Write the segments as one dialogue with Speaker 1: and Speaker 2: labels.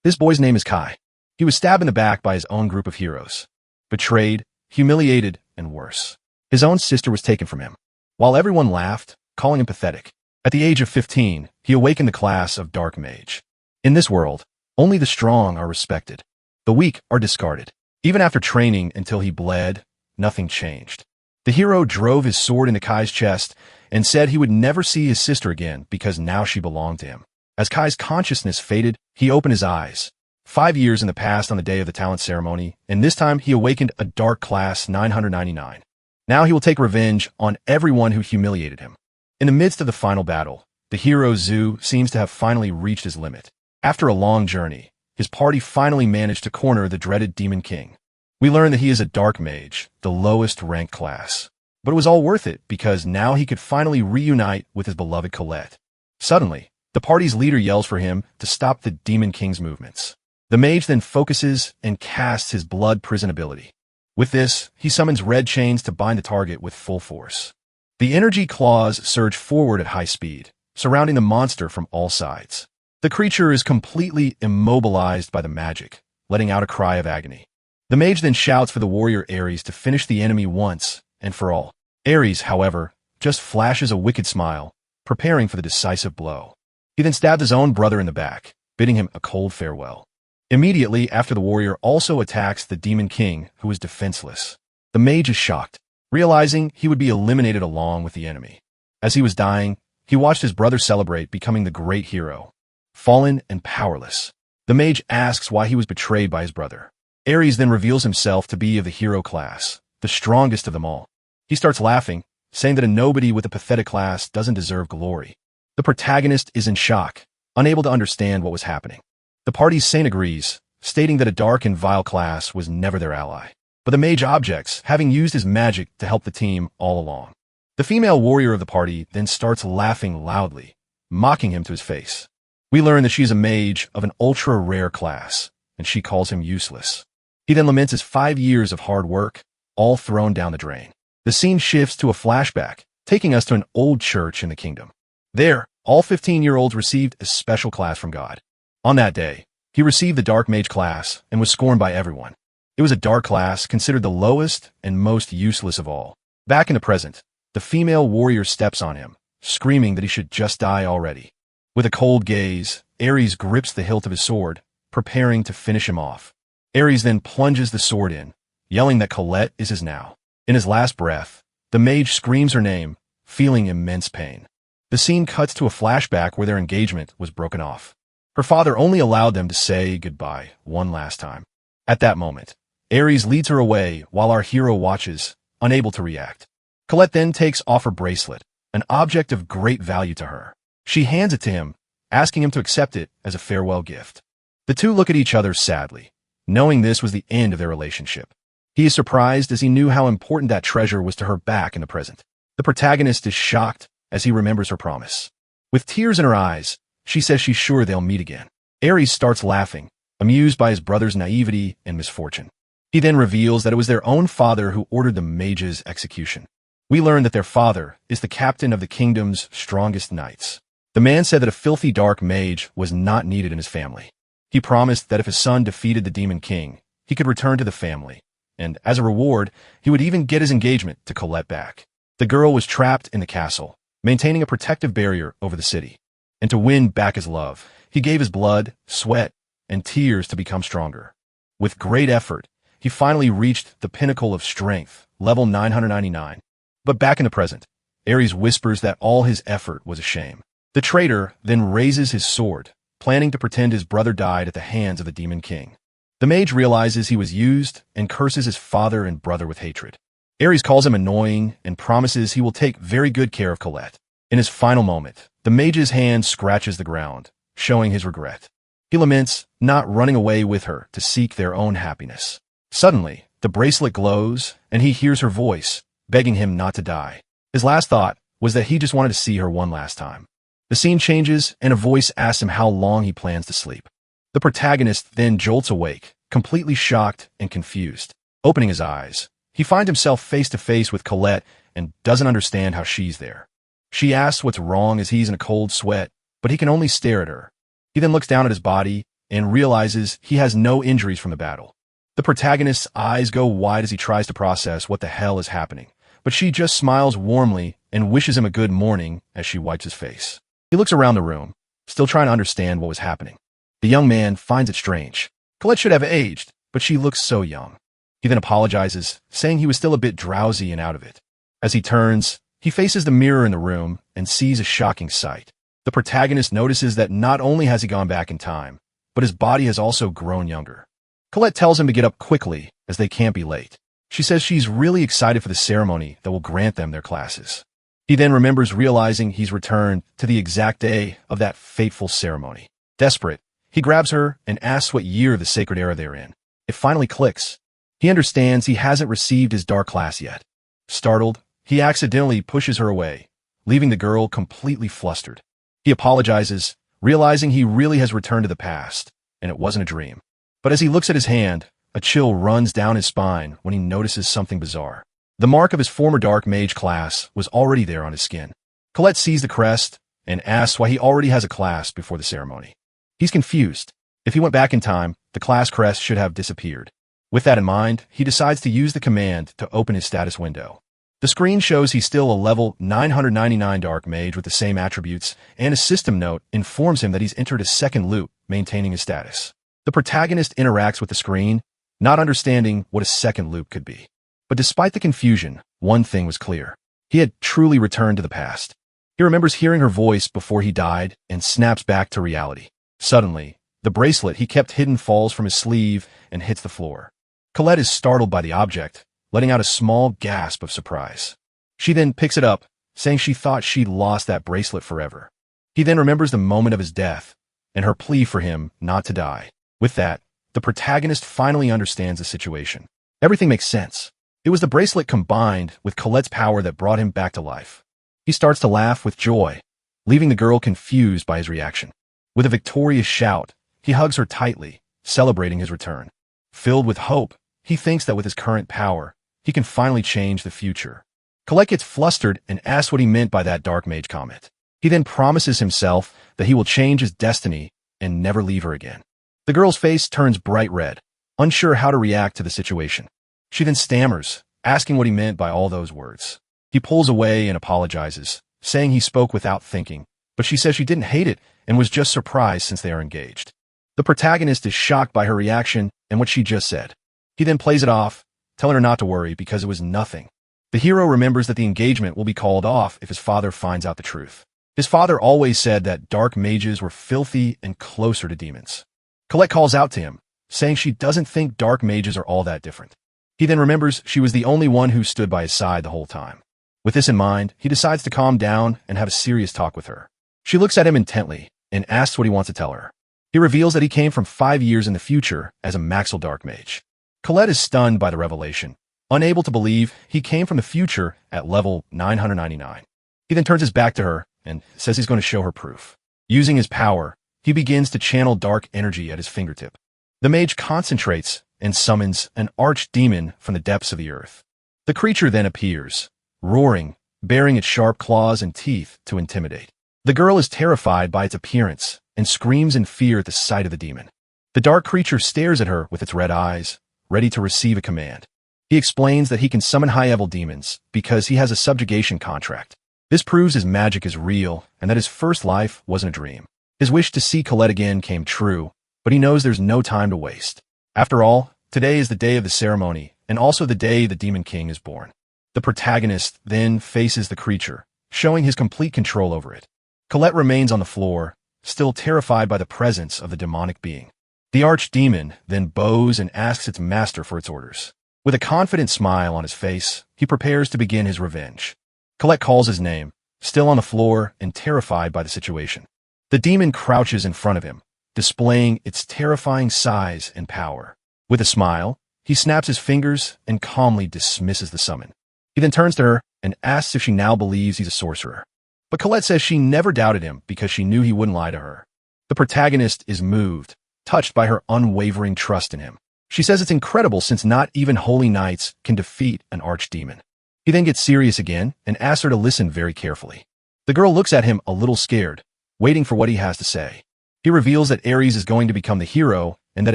Speaker 1: This boy's name is Kai. He was stabbed in the back by his own group of heroes. Betrayed, humiliated, and worse. His own sister was taken from him. While everyone laughed, calling him pathetic. At the age of 15, he awakened the class of Dark Mage. In this world, only the strong are respected. The weak are discarded. Even after training until he bled, nothing changed. The hero drove his sword into Kai's chest and said he would never see his sister again because now she belonged to him. As Kai's consciousness faded, he opened his eyes. 5 years in the past on the day of the talent ceremony, and this time he awakened a Dark Class 999. Now he will take revenge on everyone who humiliated him. In the midst of the final battle, the hero Zhu seems to have finally reached his limit. After a long journey, his party finally managed to corner the dreaded Demon King. We learn that he is a Dark Mage, the lowest ranked class. But it was all worth it because now he could finally reunite with his beloved Colette. Suddenly, the party's leader yells for him to stop the Demon King's movements. The mage then focuses and casts his blood prison ability. With this, he summons red chains to bind the target with full force. The energy claws surge forward at high speed, surrounding the monster from all sides. The creature is completely immobilized by the magic, letting out a cry of agony. The mage then shouts for the warrior Ares to finish the enemy once and for all. Ares, however, just flashes a wicked smile, preparing for the decisive blow. He then stabs his own brother in the back, bidding him a cold farewell. Immediately after, the warrior also attacks the Demon King, who is defenseless. The mage is shocked, realizing he would be eliminated along with the enemy. As he was dying, he watched his brother celebrate becoming the great hero. Fallen and powerless, the mage asks why he was betrayed by his brother. Ares then reveals himself to be of the hero class, the strongest of them all. He starts laughing, saying that a nobody with a pathetic class doesn't deserve glory. The protagonist is in shock, unable to understand what was happening. The party's saint agrees, stating that a dark and vile class was never their ally. But the mage objects, having used his magic to help the team all along. The female warrior of the party then starts laughing loudly, mocking him to his face. We learn that she is a mage of an ultra-rare class, and she calls him useless. He then laments his 5 years of hard work, all thrown down the drain. The scene shifts to a flashback, taking us to an old church in the kingdom. There, all 15-year-olds received a special class from God. On that day, he received the Dark Mage class and was scorned by everyone. It was a dark class considered the lowest and most useless of all. Back in the present, the female warrior steps on him, screaming that he should just die already. With a cold gaze, Ares grips the hilt of his sword, preparing to finish him off. Ares then plunges the sword in, yelling that Colette is his now. In his last breath, the mage screams her name, feeling immense pain. The scene cuts to a flashback where their engagement was broken off. Her father only allowed them to say goodbye one last time. At that moment, Ares leads her away while our hero watches, unable to react. Colette then takes off her bracelet, an object of great value to her. She hands it to him, asking him to accept it as a farewell gift. The two look at each other sadly, knowing this was the end of their relationship. He is surprised as he knew how important that treasure was to her back in the present. The protagonist is shocked as he remembers her promise. With tears in her eyes, she says she's sure they'll meet again. Ares starts laughing, amused by his brother's naivety and misfortune. He then reveals that it was their own father who ordered the mage's execution. We learn that their father is the captain of the kingdom's strongest knights. The man said that a filthy dark mage was not needed in his family. He promised that if his son defeated the Demon King, he could return to the family, and as a reward, he would even get his engagement to Colette back. The girl was trapped in the castle, maintaining a protective barrier over the city. And to win back his love, he gave his blood, sweat, and tears to become stronger. With great effort, he finally reached the pinnacle of strength, level 999. But back in the present, Ares whispers that all his effort was a shame. The traitor then raises his sword, planning to pretend his brother died at the hands of the Demon King. The mage realizes he was used and curses his father and brother with hatred. Ares calls him annoying and promises he will take very good care of Colette. In his final moment, the mage's hand scratches the ground, showing his regret. He laments not running away with her to seek their own happiness. Suddenly, the bracelet glows, and he hears her voice, begging him not to die. His last thought was that he just wanted to see her one last time. The scene changes, and a voice asks him how long he plans to sleep. The protagonist then jolts awake, completely shocked and confused. Opening his eyes, he finds himself face to face with Colette and doesn't understand how she's there. She asks what's wrong as he's in a cold sweat, but he can only stare at her. He then looks down at his body and realizes he has no injuries from the battle. The protagonist's eyes go wide as he tries to process what the hell is happening, but she just smiles warmly and wishes him a good morning as she wipes his face. He looks around the room, still trying to understand what was happening. The young man finds it strange. Colette should have aged, but she looks so young. He then apologizes, saying he was still a bit drowsy and out of it. As he turns, he faces the mirror in the room and sees a shocking sight. The protagonist notices that not only has he gone back in time, but his body has also grown younger. Colette tells him to get up quickly, as they can't be late. She says she's really excited for the ceremony that will grant them their classes. He then remembers realizing he's returned to the exact day of that fateful ceremony. Desperate, he grabs her and asks what year of the sacred era they're in. It finally clicks. He understands he hasn't received his dark class yet. Startled, he accidentally pushes her away, leaving the girl completely flustered. He apologizes, realizing he really has returned to the past, and it wasn't a dream. But as he looks at his hand, a chill runs down his spine when he notices something bizarre. The mark of his former dark mage class was already there on his skin. Colette sees the crest and asks why he already has a class before the ceremony. He's confused. If he went back in time, the class crest should have disappeared. With that in mind, he decides to use the command to open his status window. The screen shows he's still a level 999 dark mage with the same attributes, and a system note informs him that he's entered a second loop, maintaining his status. The protagonist interacts with the screen, not understanding what a second loop could be. But despite the confusion, one thing was clear. He had truly returned to the past. He remembers hearing her voice before he died and snaps back to reality. Suddenly, the bracelet he kept hidden falls from his sleeve and hits the floor. Colette is startled by the object, letting out a small gasp of surprise. She then picks it up, saying she thought she'd lost that bracelet forever. He then remembers the moment of his death and her plea for him not to die. With that, the protagonist finally understands the situation. Everything makes sense. It was the bracelet combined with Colette's power that brought him back to life. He starts to laugh with joy, leaving the girl confused by his reaction. With a victorious shout, he hugs her tightly, celebrating his return. Filled with hope, he thinks that with his current power, he can finally change the future. Colette gets flustered and asks what he meant by that dark mage comment. He then promises himself that he will change his destiny and never leave her again. The girl's face turns bright red, unsure how to react to the situation. She then stammers, asking what he meant by all those words. He pulls away and apologizes, saying he spoke without thinking, but she says she didn't hate it and was just surprised since they are engaged. The protagonist is shocked by her reaction and what she just said. He then plays it off, telling her not to worry because it was nothing. The hero remembers that the engagement will be called off if his father finds out the truth. His father always said that dark mages were filthy and closer to demons. Colette calls out to him, saying she doesn't think dark mages are all that different. He then remembers she was the only one who stood by his side the whole time. With this in mind, he decides to calm down and have a serious talk with her. She looks at him intently and asks what he wants to tell her. He reveals that he came from 5 years in the future as a Maxil Dark Mage. Colette is stunned by the revelation, unable to believe he came from the future at level 999. He then turns his back to her and says he's going to show her proof. Using his power, he begins to channel dark energy at his fingertip. The mage concentrates and summons an archdemon from the depths of the earth. The creature then appears, roaring, baring its sharp claws and teeth to intimidate. The girl is terrified by its appearance and screams in fear at the sight of the demon. The dark creature stares at her with its red eyes, ready to receive a command. He explains that he can summon high-level demons because he has a subjugation contract. This proves his magic is real and that his first life wasn't a dream. His wish to see Colette again came true, but he knows there's no time to waste. After all, today is the day of the ceremony and also the day the Demon King is born. The protagonist then faces the creature, showing his complete control over it. Colette remains on the floor, still terrified by the presence of the demonic being. The archdemon then bows and asks its master for its orders. With a confident smile on his face, he prepares to begin his revenge. Colette calls his name, still on the floor and terrified by the situation. The demon crouches in front of him, displaying its terrifying size and power. With a smile, he snaps his fingers and calmly dismisses the summon. He then turns to her and asks if she now believes he's a sorcerer. But Colette says she never doubted him because she knew he wouldn't lie to her. The protagonist is moved, touched by her unwavering trust in him. She says it's incredible since not even holy knights can defeat an archdemon. He then gets serious again and asks her to listen very carefully. The girl looks at him a little scared, waiting for what he has to say. He reveals that Ares is going to become the hero and that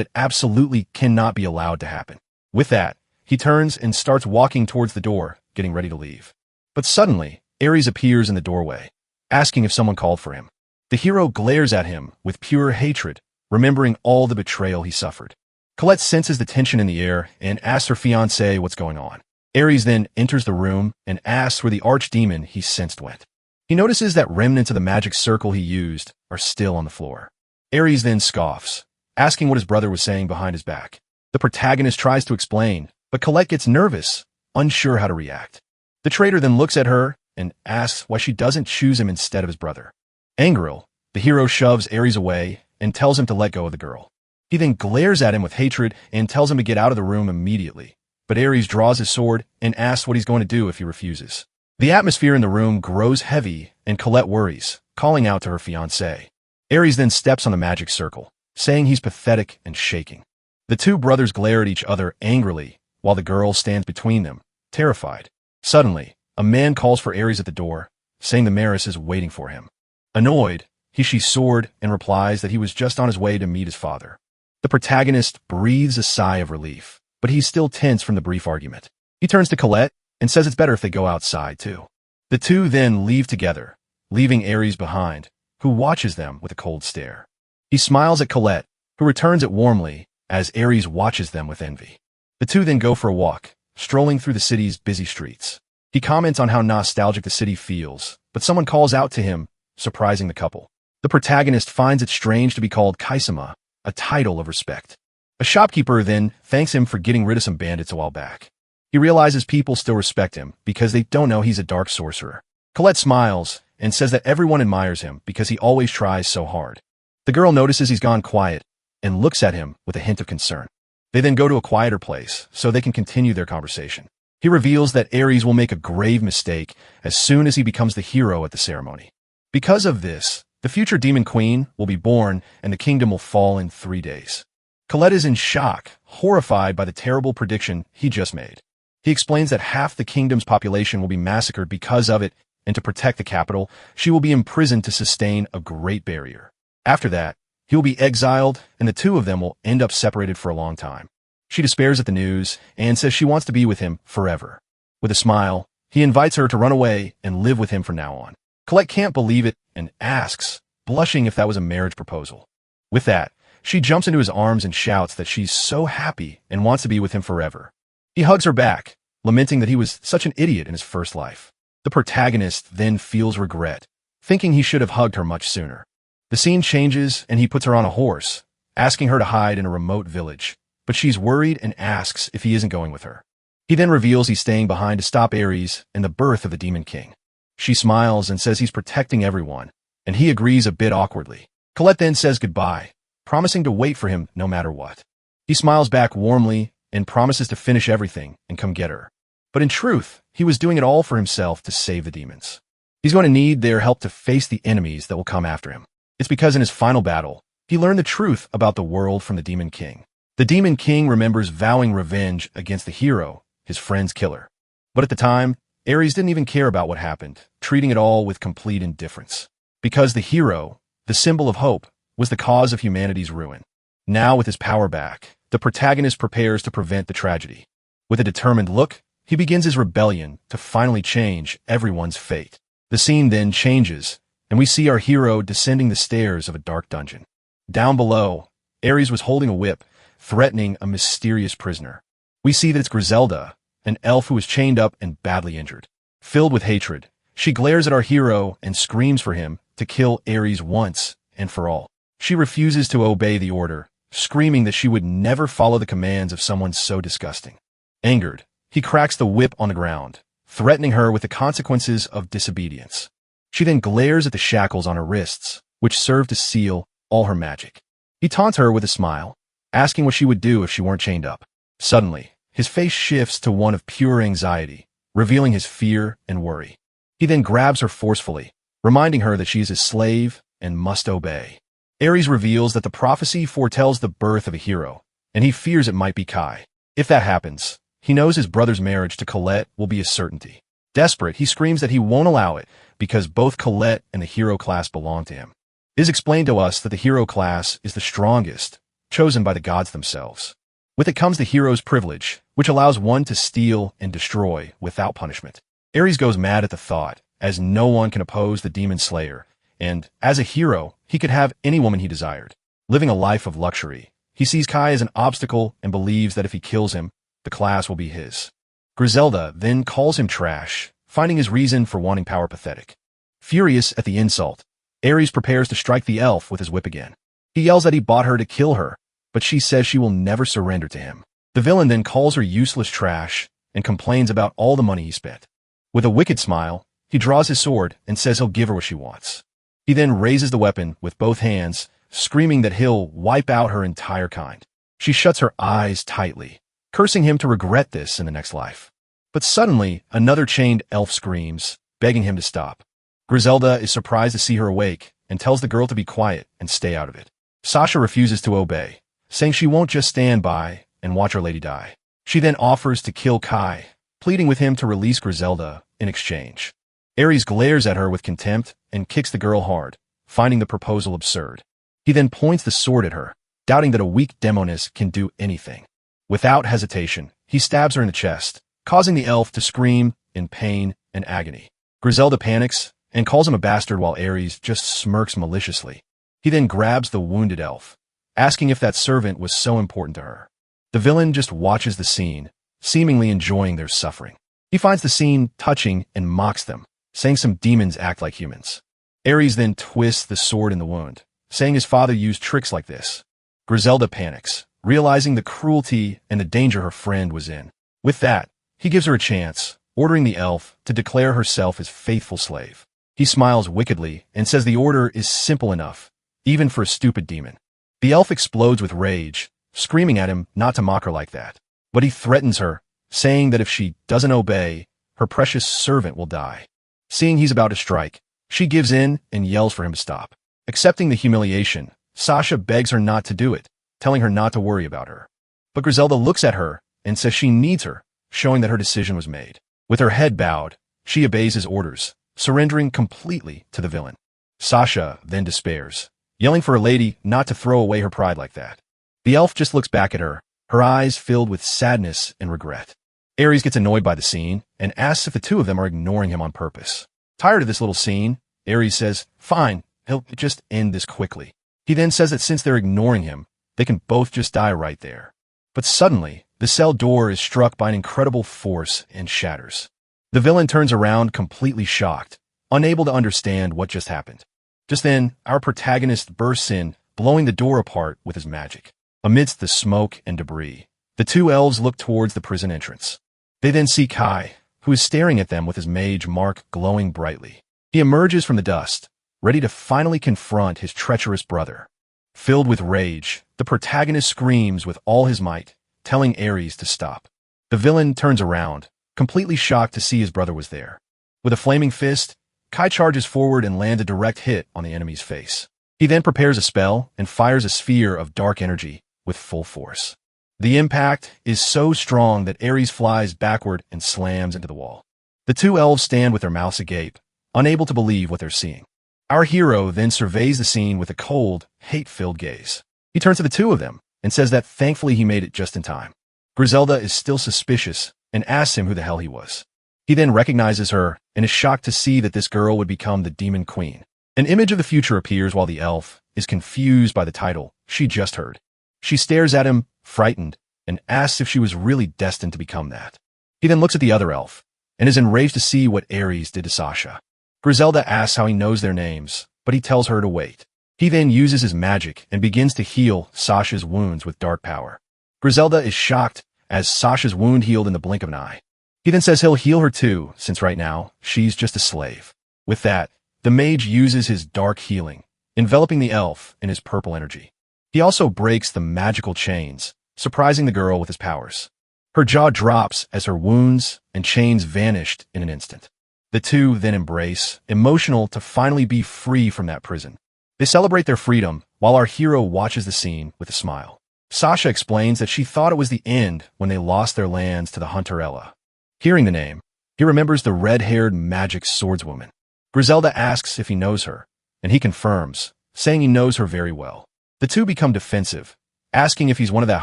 Speaker 1: it absolutely cannot be allowed to happen. With that, he turns and starts walking towards the door, getting ready to leave. But suddenly, Ares appears in the doorway, asking if someone called for him. The hero glares at him with pure hatred, remembering all the betrayal he suffered. Colette senses the tension in the air and asks her fiancé what's going on. Ares then enters the room and asks where the archdemon he sensed went. He notices that remnants of the magic circle he used are still on the floor. Ares then scoffs, asking what his brother was saying behind his back. The protagonist tries to explain, but Colette gets nervous, unsure how to react. The traitor then looks at her and asks why she doesn't choose him instead of his brother. Angrily, the hero shoves Ares away and tells him to let go of the girl. He then glares at him with hatred and tells him to get out of the room immediately. But Ares draws his sword and asks what he's going to do if he refuses. The atmosphere in the room grows heavy and Colette worries, calling out to her fiancé. Ares then steps on the magic circle, saying he's pathetic and shaking. The two brothers glare at each other angrily while the girl stands between them, terrified. Suddenly, a man calls for Ares at the door, saying the mayoress is waiting for him. Annoyed, he sheathes sword and replies that he was just on his way to meet his father. The protagonist breathes a sigh of relief, but he's still tense from the brief argument. He turns to Colette and says it's better if they go outside too. The two then leave together, leaving Ares behind, who watches them with a cold stare. He smiles at Colette, who returns it warmly as Ares watches them with envy. The two then go for a walk, strolling through the city's busy streets. He comments on how nostalgic the city feels, but someone calls out to him, surprising the couple. The protagonist finds it strange to be called Kaisama, a title of respect. A shopkeeper then thanks him for getting rid of some bandits a while back. He realizes people still respect him because they don't know he's a dark sorcerer. Colette smiles and says that everyone admires him because he always tries so hard. The girl notices he's gone quiet and looks at him with a hint of concern. They then go to a quieter place so they can continue their conversation. He reveals that Ares will make a grave mistake as soon as he becomes the hero at the ceremony. Because of this, the future demon queen will be born and the kingdom will fall in 3 days. Colette is in shock, horrified by the terrible prediction he just made. He explains that half the kingdom's population will be massacred because of it, and to protect the capital, she will be imprisoned to sustain a great barrier. After that, he will be exiled, and the two of them will end up separated for a long time. She despairs at the news and says she wants to be with him forever. With a smile, he invites her to run away and live with him from now on. Colette can't believe it and asks, blushing if that was a marriage proposal. With that, she jumps into his arms and shouts that she's so happy and wants to be with him forever. He hugs her back, lamenting that he was such an idiot in his first life. The protagonist then feels regret, thinking he should have hugged her much sooner. The scene changes and he puts her on a horse, asking her to hide in a remote village, but she's worried and asks if he isn't going with her. He then reveals he's staying behind to stop Ares and the birth of the Demon King. She smiles and says he's protecting everyone, and he agrees a bit awkwardly. Colette then says goodbye, promising to wait for him no matter what. He smiles back warmly and promises to finish everything and come get her. But in truth, he was doing it all for himself to save the demons. He's going to need their help to face the enemies that will come after him. It's because in his final battle, he learned the truth about the world from the Demon King. The Demon King remembers vowing revenge against the hero, his friend's killer. But at the time, Ares didn't even care about what happened, treating it all with complete indifference. Because the hero, the symbol of hope, was the cause of humanity's ruin. Now with his power back, the protagonist prepares to prevent the tragedy. With a determined look, he begins his rebellion to finally change everyone's fate. The scene then changes, and we see our hero descending the stairs of a dark dungeon. Down below, Ares was holding a whip, threatening a mysterious prisoner. We see that it's Griselda, an elf who was chained up and badly injured. Filled with hatred, she glares at our hero and screams for him to kill Ares once and for all. She refuses to obey the order, screaming that she would never follow the commands of someone so disgusting. Angered, he cracks the whip on the ground, threatening her with the consequences of disobedience. She then glares at the shackles on her wrists, which serve to seal all her magic. He taunts her with a smile, asking what she would do if she weren't chained up. Suddenly, his face shifts to one of pure anxiety, revealing his fear and worry. He then grabs her forcefully, reminding her that she is his slave and must obey. Ares reveals that the prophecy foretells the birth of a hero, and he fears it might be Kai. If that happens, he knows his brother's marriage to Colette will be a certainty. Desperate, he screams that he won't allow it because both Colette and the hero class belong to him. It is explained to us that the hero class is the strongest, chosen by the gods themselves. With it comes the hero's privilege, which allows one to steal and destroy without punishment. Ares goes mad at the thought, as no one can oppose the demon slayer, and, as a hero, he could have any woman he desired. Living a life of luxury, he sees Kai as an obstacle and believes that if he kills him, the class will be his. Griselda then calls him trash, finding his reason for wanting power pathetic. Furious at the insult, Ares prepares to strike the elf with his whip again. He yells that he bought her to kill her, but she says she will never surrender to him. The villain then calls her useless trash and complains about all the money he spent. With a wicked smile, he draws his sword and says he'll give her what she wants. He then raises the weapon with both hands, screaming that he'll wipe out her entire kind. She shuts her eyes tightly, cursing him to regret this in the next life. But suddenly, another chained elf screams, begging him to stop. Griselda is surprised to see her awake and tells the girl to be quiet and stay out of it. Sasha refuses to obey, saying she won't just stand by and watch her lady die. She then offers to kill Kai, pleading with him to release Griselda in exchange. Ares glares at her with contempt and kicks the girl hard, finding the proposal absurd. He then points the sword at her, doubting that a weak demoness can do anything. Without hesitation, he stabs her in the chest, causing the elf to scream in pain and agony. Griselda panics and calls him a bastard while Ares just smirks maliciously. He then grabs the wounded elf, asking if that servant was so important to her. The villain just watches the scene, seemingly enjoying their suffering. He finds the scene touching and mocks them, saying some demons act like humans. Ares then twists the sword in the wound, saying his father used tricks like this. Griselda panics, realizing the cruelty and the danger her friend was in. With that, he gives her a chance, ordering the elf to declare herself his faithful slave. He smiles wickedly and says the order is simple enough, even for a stupid demon. The elf explodes with rage, screaming at him not to mock her like that. But he threatens her, saying that if she doesn't obey, her precious servant will die. Seeing he's about to strike, she gives in and yells for him to stop. Accepting the humiliation, Sasha begs her not to do it, telling her not to worry about her. But Griselda looks at her and says she needs her, showing that her decision was made. With her head bowed, she obeys his orders, surrendering completely to the villain. Sasha then despairs, yelling for her lady not to throw away her pride like that. The elf just looks back at her, her eyes filled with sadness and regret. Ares gets annoyed by the scene and asks if the two of them are ignoring him on purpose. Tired of this little scene, Ares says, fine, he'll just end this quickly. He then says that since they're ignoring him, they can both just die right there. But suddenly, the cell door is struck by an incredible force and shatters. The villain turns around completely shocked, unable to understand what just happened. Just then, our protagonist bursts in, blowing the door apart with his magic. Amidst the smoke and debris, the two elves look towards the prison entrance. They then see Kai, who is staring at them with his mage mark glowing brightly. He emerges from the dust, ready to finally confront his treacherous brother. Filled with rage, the protagonist screams with all his might, telling Ares to stop. The villain turns around, completely shocked to see his brother was there. With a flaming fist, Kai charges forward and lands a direct hit on the enemy's face. He then prepares a spell and fires a sphere of dark energy with full force. The impact is so strong that Ares flies backward and slams into the wall. The two elves stand with their mouths agape, unable to believe what they're seeing. Our hero then surveys the scene with a cold, hate-filled gaze. He turns to the two of them and says that thankfully he made it just in time. Griselda is still suspicious and asks him who the hell he was. He then recognizes her and is shocked to see that this girl would become the Demon Queen. An image of the future appears while the elf is confused by the title she just heard. She stares at him, frightened, and asks if she was really destined to become that. He then looks at the other elf and is enraged to see what Ares did to Sasha. Griselda asks how he knows their names, but he tells her to wait. He then uses his magic and begins to heal Sasha's wounds with dark power. Griselda is shocked as Sasha's wound healed in the blink of an eye. He then says he'll heal her too, since right now, she's just a slave. With that, the mage uses his dark healing, enveloping the elf in his purple energy. He also breaks the magical chains, surprising the girl with his powers. Her jaw drops as her wounds and chains vanished in an instant. The two then embrace, emotional to finally be free from that prison. They celebrate their freedom while our hero watches the scene with a smile. Sasha explains that she thought it was the end when they lost their lands to the hunter Ella. Hearing the name, he remembers the red-haired magic swordswoman. Griselda asks if he knows her, and he confirms, saying he knows her very well. The two become defensive, asking if he's one of that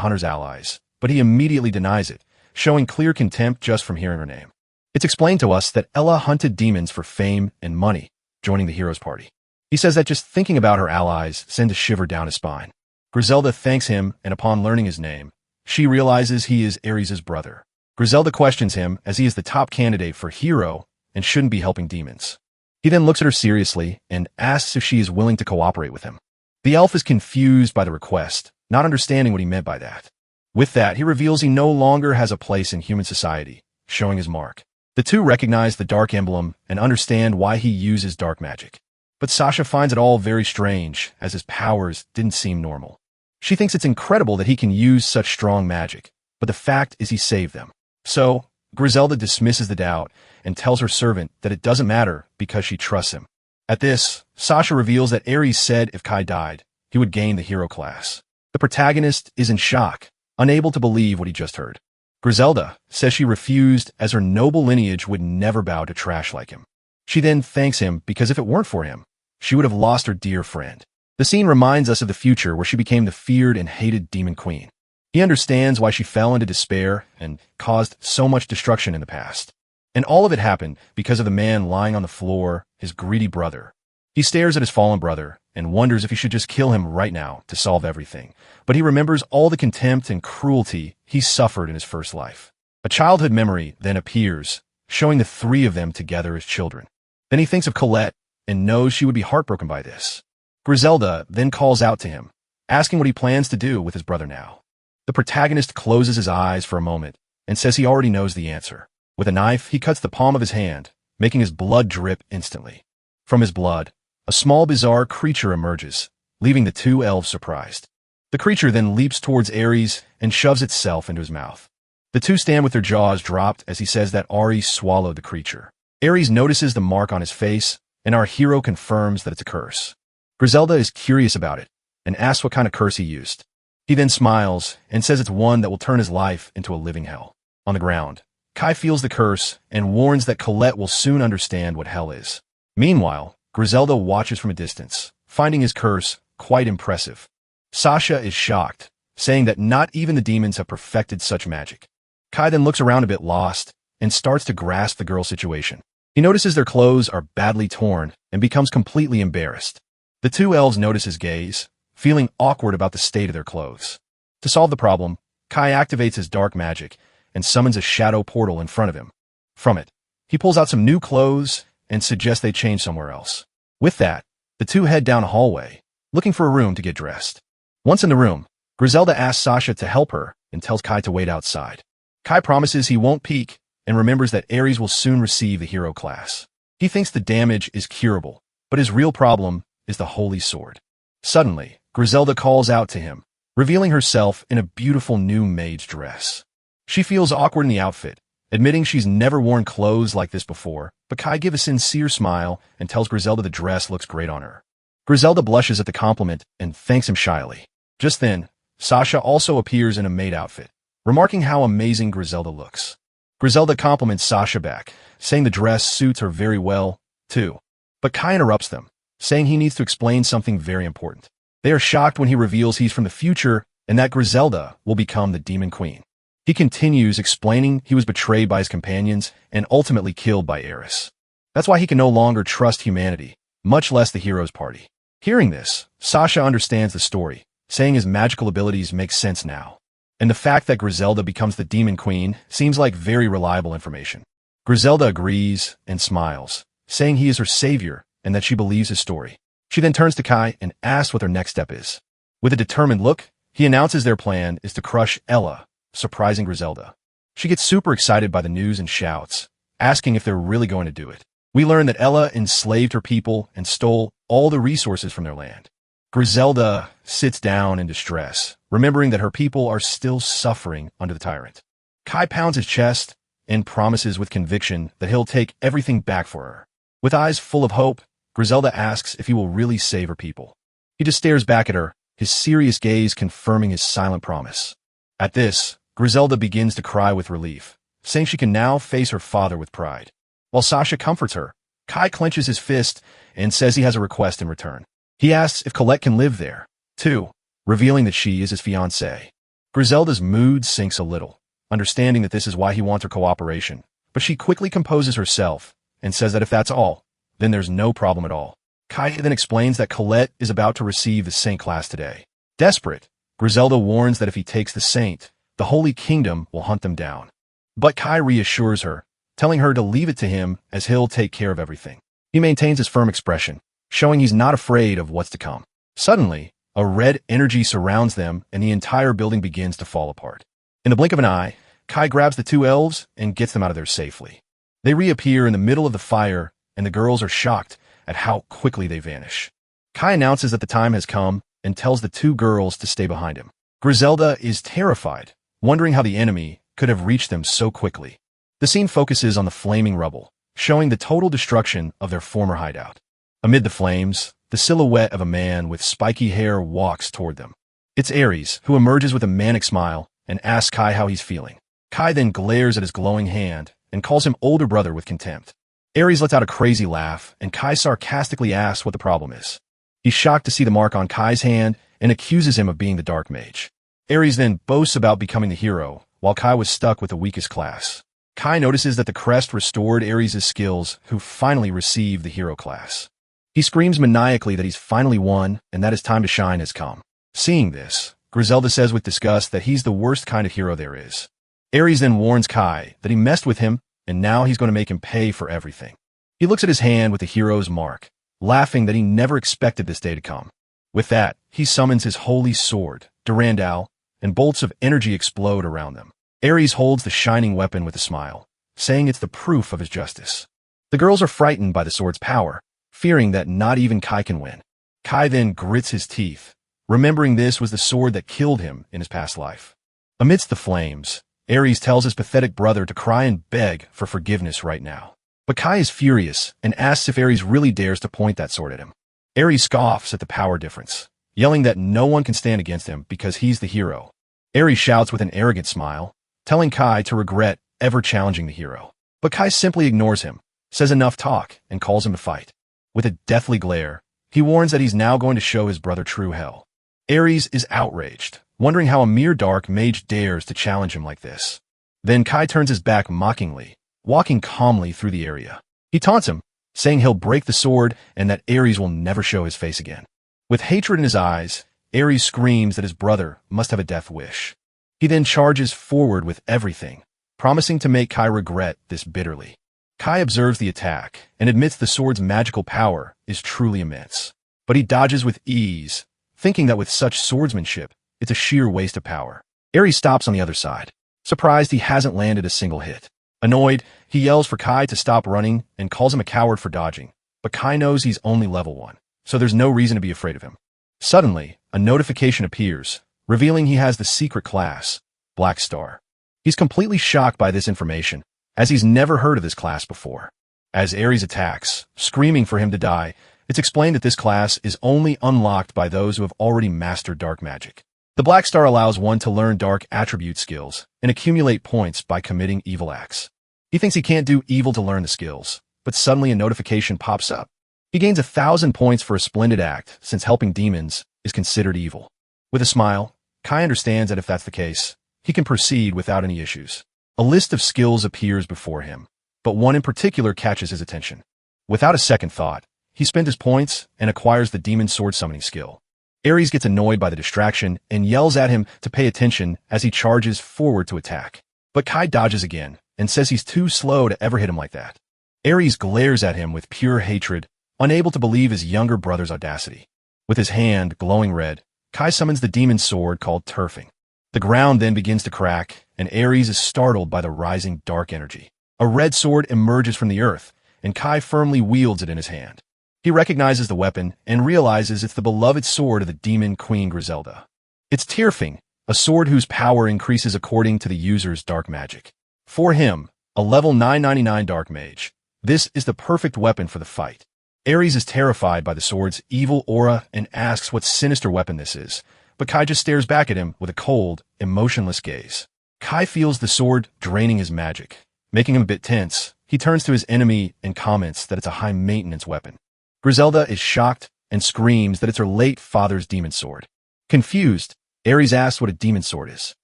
Speaker 1: hunter's allies, but he immediately denies it, showing clear contempt just from hearing her name. It's explained to us that Ella hunted demons for fame and money, joining the hero's party. He says that just thinking about her allies sends a shiver down his spine. Griselda thanks him, and upon learning his name, she realizes he is Ares' brother. Griselda questions him as he is the top candidate for hero and shouldn't be helping demons. He then looks at her seriously and asks if she is willing to cooperate with him. The elf is confused by the request, not understanding what he meant by that. With that, he reveals he no longer has a place in human society, showing his mark. The two recognize the dark emblem and understand why he uses dark magic. But Sasha finds it all very strange, as his powers didn't seem normal. She thinks it's incredible that he can use such strong magic, but the fact is he saved them. So, Griselda dismisses the doubt and tells her servant that it doesn't matter because she trusts him. At this, Sasha reveals that Ares said if Kai died, he would gain the hero class. The protagonist is in shock, unable to believe what he just heard. Griselda says she refused as her noble lineage would never bow to trash like him. She then thanks him because if it weren't for him, she would have lost her dear friend. The scene reminds us of the future where she became the feared and hated demon queen. He understands why she fell into despair and caused so much destruction in the past. And all of it happened because of the man lying on the floor, his greedy brother. He stares at his fallen brother and wonders if he should just kill him right now to solve everything. But he remembers all the contempt and cruelty he suffered in his first life. A childhood memory then appears, showing the three of them together as children. Then he thinks of Colette and knows she would be heartbroken by this. Griselda then calls out to him, asking what he plans to do with his brother now. The protagonist closes his eyes for a moment and says he already knows the answer. With a knife, he cuts the palm of his hand, making his blood drip instantly. From his blood, a small bizarre creature emerges, leaving the two elves surprised. The creature then leaps towards Ares and shoves itself into his mouth. The two stand with their jaws dropped as he says that Ares swallowed the creature. Ares notices the mark on his face, and our hero confirms that it's a curse. Griselda is curious about it and asks what kind of curse he used. He then smiles and says it's one that will turn his life into a living hell. On the ground, Kai feels the curse and warns that Colette will soon understand what hell is. Meanwhile, Griselda watches from a distance, finding his curse quite impressive. Sasha is shocked, saying that not even the demons have perfected such magic. Kai then looks around a bit lost and starts to grasp the girl's situation. He notices their clothes are badly torn and becomes completely embarrassed. The two elves notice his gaze, feeling awkward about the state of their clothes. To solve the problem, Kai activates his dark magic and summons a shadow portal in front of him. From it, he pulls out some new clothes and suggests they change somewhere else. With that, the two head down a hallway, looking for a room to get dressed. Once in the room, Griselda asks Sasha to help her and tells Kai to wait outside. Kai promises he won't peek and remembers that Ares will soon receive the hero class. He thinks the damage is curable, but his real problem is the holy sword. Suddenly, Griselda calls out to him, revealing herself in a beautiful new maid's dress. She feels awkward in the outfit, admitting she's never worn clothes like this before, but Kai gives a sincere smile and tells Griselda the dress looks great on her. Griselda blushes at the compliment and thanks him shyly. Just then, Sasha also appears in a maid outfit, remarking how amazing Griselda looks. Griselda compliments Sasha back, saying the dress suits her very well, too. But Kai interrupts them, saying he needs to explain something very important. They are shocked when he reveals he's from the future and that Griselda will become the Demon Queen. He continues explaining he was betrayed by his companions and ultimately killed by Ares. That's why he can no longer trust humanity, much less the hero's party. Hearing this, Sasha understands the story, saying his magical abilities make sense now. And the fact that Griselda becomes the Demon Queen seems like very reliable information. Griselda agrees and smiles, saying he is her savior and that she believes his story. She then turns to Kai and asks what their next step is. With a determined look, he announces their plan is to crush Ella, surprising Griselda. She gets super excited by the news and shouts, asking if they're really going to do it. We learn that Ella enslaved her people and stole all the resources from their land. Griselda sits down in distress, remembering that her people are still suffering under the tyrant. Kai pounds his chest and promises with conviction that he'll take everything back for her. With eyes full of hope, Griselda asks if he will really save her people. He just stares back at her, his serious gaze confirming his silent promise. At this, Griselda begins to cry with relief, saying she can now face her father with pride. While Sasha comforts her, Kai clenches his fist and says he has a request in return. He asks if Colette can live there, too, revealing that she is his fiancée. Griselda's mood sinks a little, understanding that this is why he wants her cooperation, but she quickly composes herself and says that if that's all, then there's no problem at all. Kai then explains that Colette is about to receive the Saint class today. Desperate, Griselda warns that if he takes the Saint, the Holy Kingdom will hunt them down. But Kai reassures her, telling her to leave it to him as he'll take care of everything. He maintains his firm expression, showing he's not afraid of what's to come. Suddenly, a red energy surrounds them and the entire building begins to fall apart. In the blink of an eye, Kai grabs the two elves and gets them out of there safely. They reappear in the middle of the fire, and the girls are shocked at how quickly they vanish. Kai announces that the time has come and tells the two girls to stay behind him. Griselda is terrified, wondering how the enemy could have reached them so quickly. The scene focuses on the flaming rubble, showing the total destruction of their former hideout. Amid the flames, the silhouette of a man with spiky hair walks toward them. It's Ares, who emerges with a manic smile and asks Kai how he's feeling. Kai then glares at his glowing hand and calls him older brother with contempt. Ares lets out a crazy laugh, and Kai sarcastically asks what the problem is. He's shocked to see the mark on Kai's hand and accuses him of being the Dark Mage. Ares then boasts about becoming the hero, while Kai was stuck with the weakest class. Kai notices that the crest restored Ares' skills, who finally received the hero class. He screams maniacally that he's finally won and that his time to shine has come. Seeing this, Griselda says with disgust that he's the worst kind of hero there is. Ares then warns Kai that he messed with him and now he's going to make him pay for everything. He looks at his hand with the hero's mark, laughing that he never expected this day to come. With that, he summons his holy sword, Durandal, and bolts of energy explode around them. Ares holds the shining weapon with a smile, saying it's the proof of his justice. The girls are frightened by the sword's power, fearing that not even Kai can win. Kai then grits his teeth, remembering this was the sword that killed him in his past life. Amidst the flames, Ares tells his pathetic brother to cry and beg for forgiveness right now. But Kai is furious and asks if Ares really dares to point that sword at him. Ares scoffs at the power difference, yelling that no one can stand against him because he's the hero. Ares shouts with an arrogant smile, telling Kai to regret ever challenging the hero. But Kai simply ignores him, says enough talk, and calls him to fight. With a deathly glare, he warns that he's now going to show his brother true hell. Ares is outraged, wondering how a mere dark mage dares to challenge him like this. Then Kai turns his back mockingly, walking calmly through the area. He taunts him, saying he'll break the sword and that Ares will never show his face again. With hatred in his eyes, Ares screams that his brother must have a death wish. He then charges forward with everything, promising to make Kai regret this bitterly. Kai observes the attack and admits the sword's magical power is truly immense. But he dodges with ease, thinking that with such swordsmanship, it's a sheer waste of power. Ares stops on the other side, surprised he hasn't landed a single hit. Annoyed, he yells for Kai to stop running and calls him a coward for dodging, but Kai knows he's only level 1, so there's no reason to be afraid of him. Suddenly, a notification appears, revealing he has the secret class, Black Star. He's completely shocked by this information, as he's never heard of this class before. As Ares attacks, screaming for him to die, it's explained that this class is only unlocked by those who have already mastered dark magic. The Black Star allows one to learn dark attribute skills and accumulate points by committing evil acts. He thinks he can't do evil to learn the skills, but suddenly a notification pops up. He gains 1,000 points for a splendid act, since helping demons is considered evil. With a smile, Kai understands that if that's the case, he can proceed without any issues. A list of skills appears before him, but one in particular catches his attention. Without a second thought, he spends his points and acquires the demon sword summoning skill. Ares gets annoyed by the distraction and yells at him to pay attention as he charges forward to attack. But Kai dodges again and says he's too slow to ever hit him like that. Ares glares at him with pure hatred, unable to believe his younger brother's audacity. With his hand glowing red, Kai summons the demon sword called Turfing. The ground then begins to crack, and Ares is startled by the rising dark energy. A red sword emerges from the earth, and Kai firmly wields it in his hand. He recognizes the weapon and realizes it's the beloved sword of the demon queen Griselda. It's Turfing, a sword whose power increases according to the user's dark magic. For him, a level 999 dark mage, this is the perfect weapon for the fight. Ares is terrified by the sword's evil aura and asks what sinister weapon this is, but Kai just stares back at him with a cold, emotionless gaze. Kai feels the sword draining his magic, making him a bit tense. He turns to his enemy and comments that it's a high-maintenance weapon. Griselda is shocked and screams that it's her late father's demon sword. Confused, Ares asks what a demon sword is.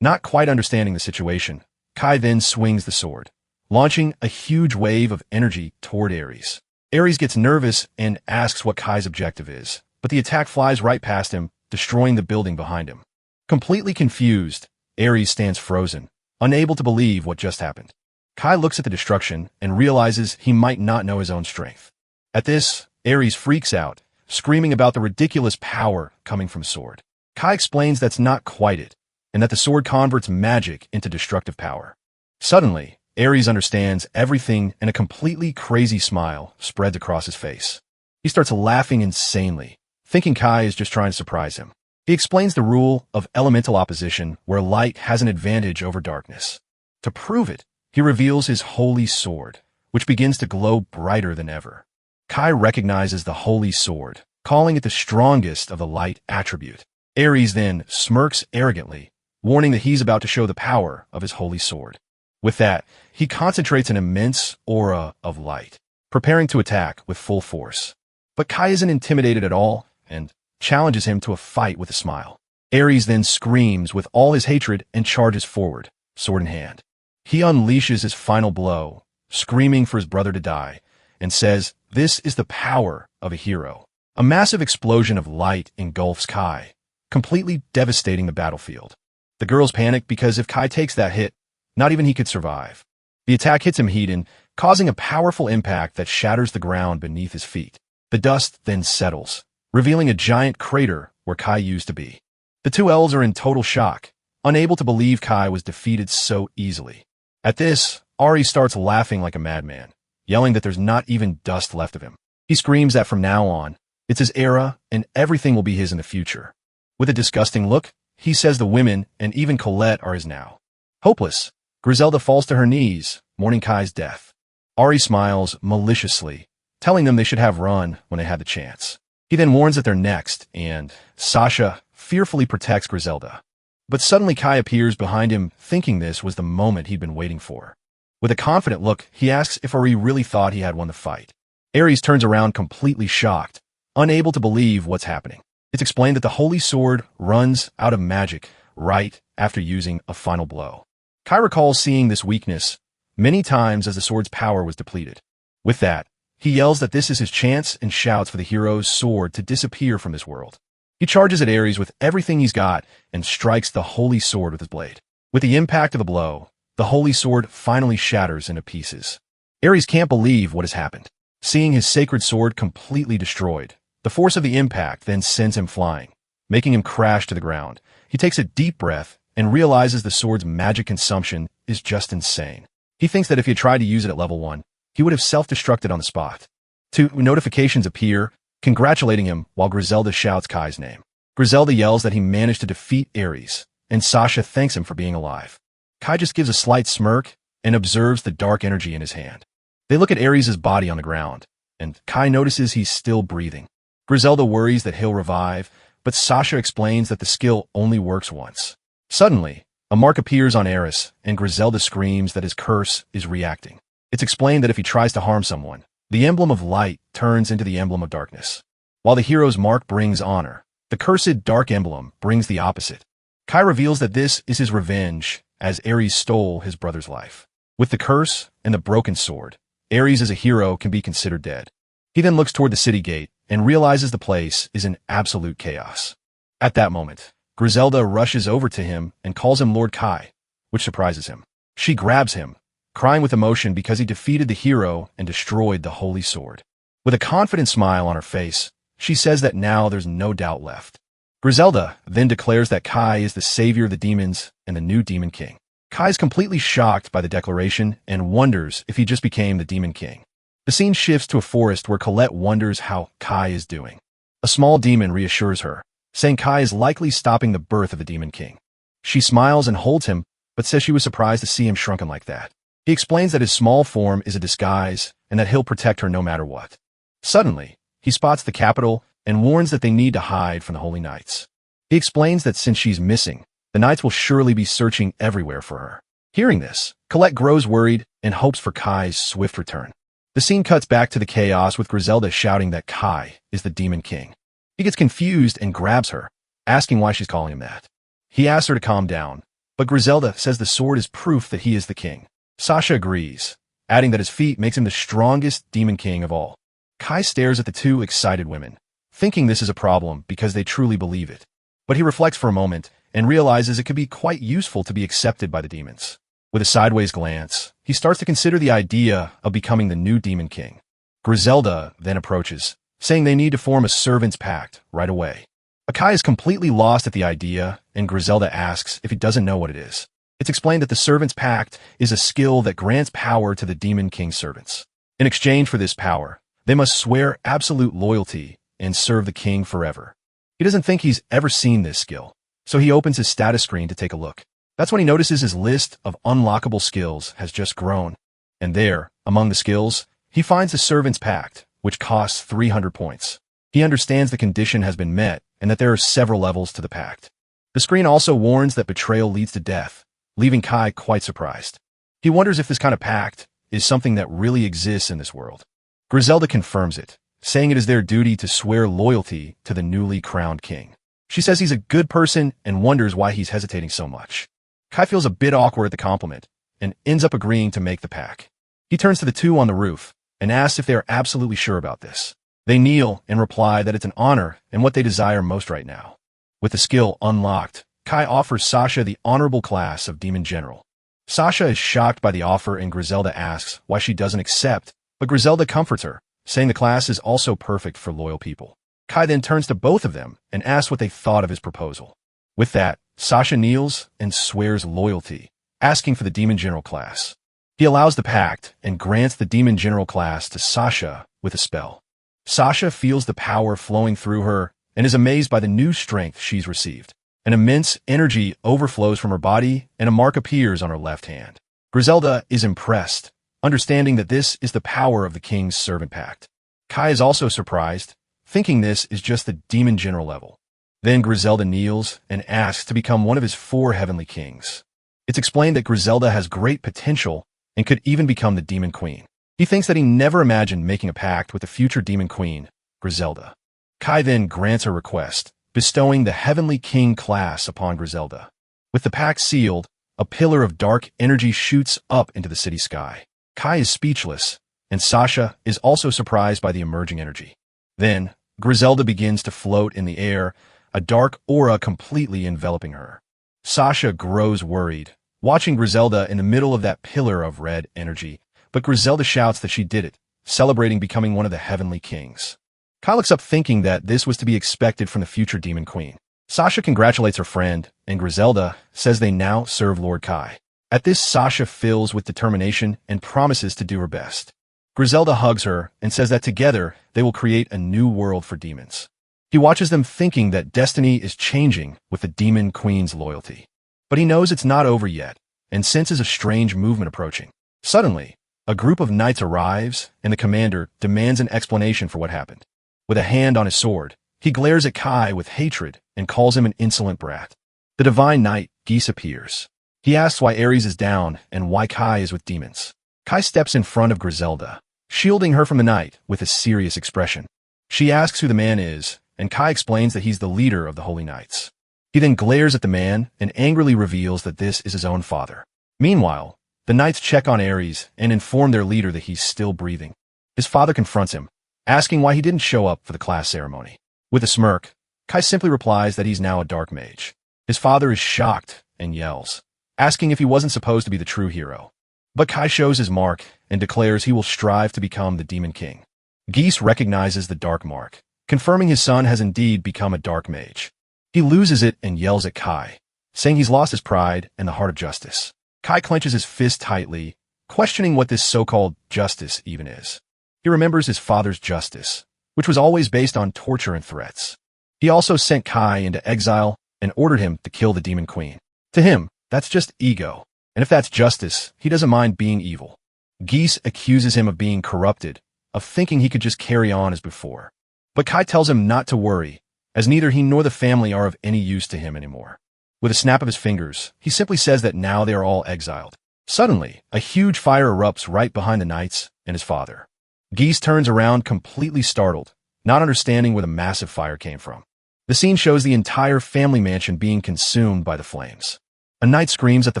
Speaker 1: Not quite understanding the situation, Kai then swings the sword, launching a huge wave of energy toward Ares. Ares gets nervous and asks what Kai's objective is, but the attack flies right past him, destroying the building behind him. Completely confused, Ares stands frozen, unable to believe what just happened. Kai looks at the destruction and realizes he might not know his own strength. At this, Ares freaks out, screaming about the ridiculous power coming from sword. Kai explains that's not quite it, and that the sword converts magic into destructive power. Suddenly, Ares understands everything and a completely crazy smile spreads across his face. He starts laughing insanely, thinking Kai is just trying to surprise him. He explains the rule of elemental opposition where light has an advantage over darkness. To prove it, he reveals his holy sword, which begins to glow brighter than ever. Kai recognizes the holy sword, calling it the strongest of the light attribute. Ares then smirks arrogantly, warning that he's about to show the power of his holy sword. With that, he concentrates an immense aura of light, preparing to attack with full force. But Kai isn't intimidated at all and challenges him to a fight with a smile. Ares then screams with all his hatred and charges forward, sword in hand. He unleashes his final blow, screaming for his brother to die, and says, "This is the power of a hero." A massive explosion of light engulfs Kai, completely devastating the battlefield. The girls panic because if Kai takes that hit, not even he could survive. The attack hits him hidden, causing a powerful impact that shatters the ground beneath his feet. The dust then settles, revealing a giant crater where Kai used to be. The two elves are in total shock, unable to believe Kai was defeated so easily. At this, Ari starts laughing like a madman, yelling that there's not even dust left of him. He screams that from now on, it's his era and everything will be his in the future. With a disgusting look, he says the women and even Colette are his now. Hopeless, Griselda falls to her knees, mourning Kai's death. Ari smiles maliciously, telling them they should have run when they had the chance. He then warns that they're next, and Sasha fearfully protects Griselda. But suddenly Kai appears behind him, thinking this was the moment he'd been waiting for. With a confident look, he asks if Ari really thought he had won the fight. Ares turns around completely shocked, unable to believe what's happening. It's explained that the holy sword runs out of magic right after using a final blow. Kai recalls seeing this weakness many times as the sword's power was depleted. With that, he yells that this is his chance and shouts for the hero's sword to disappear from this world. He charges at Ares with everything he's got and strikes the holy sword with his blade. With the impact of the blow, the holy sword finally shatters into pieces. Ares can't believe what has happened. Seeing his sacred sword completely destroyed, the force of the impact then sends him flying, making him crash to the ground. He takes a deep breath and realizes the sword's magic consumption is just insane. He thinks that if he had tried to use it at level 1, he would have self-destructed on the spot. 2 notifications appear, congratulating him while Griselda shouts Kai's name. Griselda yells that he managed to defeat Ares, and Sasha thanks him for being alive. Kai just gives a slight smirk and observes the dark energy in his hand. They look at Ares' body on the ground, and Kai notices he's still breathing. Griselda worries that he'll revive, but Sasha explains that the skill only works once. Suddenly, a mark appears on Ares, and Griselda screams that his curse is reacting. It's explained that if he tries to harm someone, the emblem of light turns into the emblem of darkness. While the hero's mark brings honor, the cursed dark emblem brings the opposite. Kai reveals that this is his revenge, as Ares stole his brother's life. With the curse and the broken sword, Ares as a hero can be considered dead. He then looks toward the city gate and realizes the place is in absolute chaos. At that moment, Griselda rushes over to him and calls him Lord Kai, which surprises him. She grabs him, crying with emotion because he defeated the hero and destroyed the holy sword. With a confident smile on her face, she says that now there's no doubt left. Griselda then declares that Kai is the savior of the demons and the new demon king. Kai is completely shocked by the declaration and wonders if he just became the demon king. The scene shifts to a forest where Colette wonders how Kai is doing. A small demon reassures her, saying Kai is likely stopping the birth of the demon king. She smiles and holds him, but says she was surprised to see him shrunken like that. He explains that his small form is a disguise and that he'll protect her no matter what. Suddenly, he spots the capital and warns that they need to hide from the Holy Knights. He explains that since she's missing, the Knights will surely be searching everywhere for her. Hearing this, Colette grows worried and hopes for Kai's swift return. The scene cuts back to the chaos with Griselda shouting that Kai is the Demon King. He gets confused and grabs her, asking why she's calling him that. He asks her to calm down, but Griselda says the sword is proof that he is the king. Sasha agrees, adding that his feat makes him the strongest Demon King of all. Kai stares at the two excited women, thinking this is a problem because they truly believe it. But he reflects for a moment and realizes it could be quite useful to be accepted by the demons. With a sideways glance, he starts to consider the idea of becoming the new Demon King. Griselda then approaches, saying they need to form a servant's pact right away. Kai is completely lost at the idea, and Griselda asks if he doesn't know what it is. It's explained that the servant's pact is a skill that grants power to the Demon King's servants. In exchange for this power, they must swear absolute loyalty and serve the king forever. He doesn't think he's ever seen this skill, so he opens his status screen to take a look. That's when he notices his list of unlockable skills has just grown. And there, among the skills, he finds the Servant's Pact, which costs 300 points. He understands the condition has been met and that there are several levels to the pact. The screen also warns that betrayal leads to death, leaving Kai quite surprised. He wonders if this kind of pact is something that really exists in this world. Griselda confirms it, saying it is their duty to swear loyalty to the newly crowned king. She says he's a good person and wonders why he's hesitating so much. Kai feels a bit awkward at the compliment and ends up agreeing to make the pact. He turns to the two on the roof and asks if they are absolutely sure about this. They kneel and reply that it's an honor and what they desire most right now. With the skill unlocked, Kai offers Sasha the honorable class of Demon General. Sasha is shocked by the offer and Griselda asks why she doesn't accept, but Griselda comforts her, saying the class is also perfect for loyal people. Kai then turns to both of them and asks what they thought of his proposal. With that, Sasha kneels and swears loyalty, asking for the Demon General class. He allows the pact and grants the Demon General class to Sasha with a spell. Sasha feels the power flowing through her and is amazed by the new strength she's received. An immense energy overflows from her body and a mark appears on her left hand. Griselda is impressed, understanding that this is the power of the king's servant pact. Kai is also surprised, thinking this is just the Demon General level. Then Griselda kneels and asks to become one of his 4 heavenly kings. It's explained that Griselda has great potential and could even become the Demon Queen. He thinks that he never imagined making a pact with the future Demon Queen, Griselda. Kai then grants her request, bestowing the Heavenly King class upon Griselda. With the pact sealed, a pillar of dark energy shoots up into the city sky. Kai is speechless, and Sasha is also surprised by the emerging energy. Then, Griselda begins to float in the air, a dark aura completely enveloping her. Sasha grows worried, watching Griselda in the middle of that pillar of red energy, but Griselda shouts that she did it, celebrating becoming one of the Heavenly Kings. Kai looks up thinking that this was to be expected from the future Demon Queen. Sasha congratulates her friend, and Griselda says they now serve Lord Kai. At this, Sasha fills with determination and promises to do her best. Griselda hugs her and says that together they will create a new world for demons. He watches them thinking that destiny is changing with the Demon Queen's loyalty. But he knows it's not over yet, and senses a strange movement approaching. Suddenly, a group of knights arrives, and the commander demands an explanation for what happened. With a hand on his sword, he glares at Kai with hatred and calls him an insolent brat. The divine knight, Geese, appears. He asks why Ares is down and why Kai is with demons. Kai steps in front of Griselda, shielding her from the knight with a serious expression. She asks who the man is, and Kai explains that he's the leader of the Holy Knights. He then glares at the man and angrily reveals that this is his own father. Meanwhile, the knights check on Ares and inform their leader that he's still breathing. His father confronts him, asking why he didn't show up for the class ceremony. With a smirk, Kai simply replies that he's now a dark mage. His father is shocked and yells, asking if he wasn't supposed to be the true hero. But Kai shows his mark and declares he will strive to become the Demon King. Geese recognizes the dark mark, confirming his son has indeed become a dark mage. He loses it and yells at Kai, saying he's lost his pride and the heart of justice. Kai clenches his fist tightly, questioning what this so-called justice even is. He remembers his father's justice, which was always based on torture and threats. He also sent Kai into exile and ordered him to kill the Demon Queen. To him, that's just ego, and if that's justice, he doesn't mind being evil. Geese accuses him of being corrupted, of thinking he could just carry on as before. But Kai tells him not to worry, as neither he nor the family are of any use to him anymore. With a snap of his fingers, he simply says that now they are all exiled. Suddenly, a huge fire erupts right behind the knights and his father. Geese turns around completely startled, not understanding where the massive fire came from. The scene shows the entire family mansion being consumed by the flames. A knight screams that the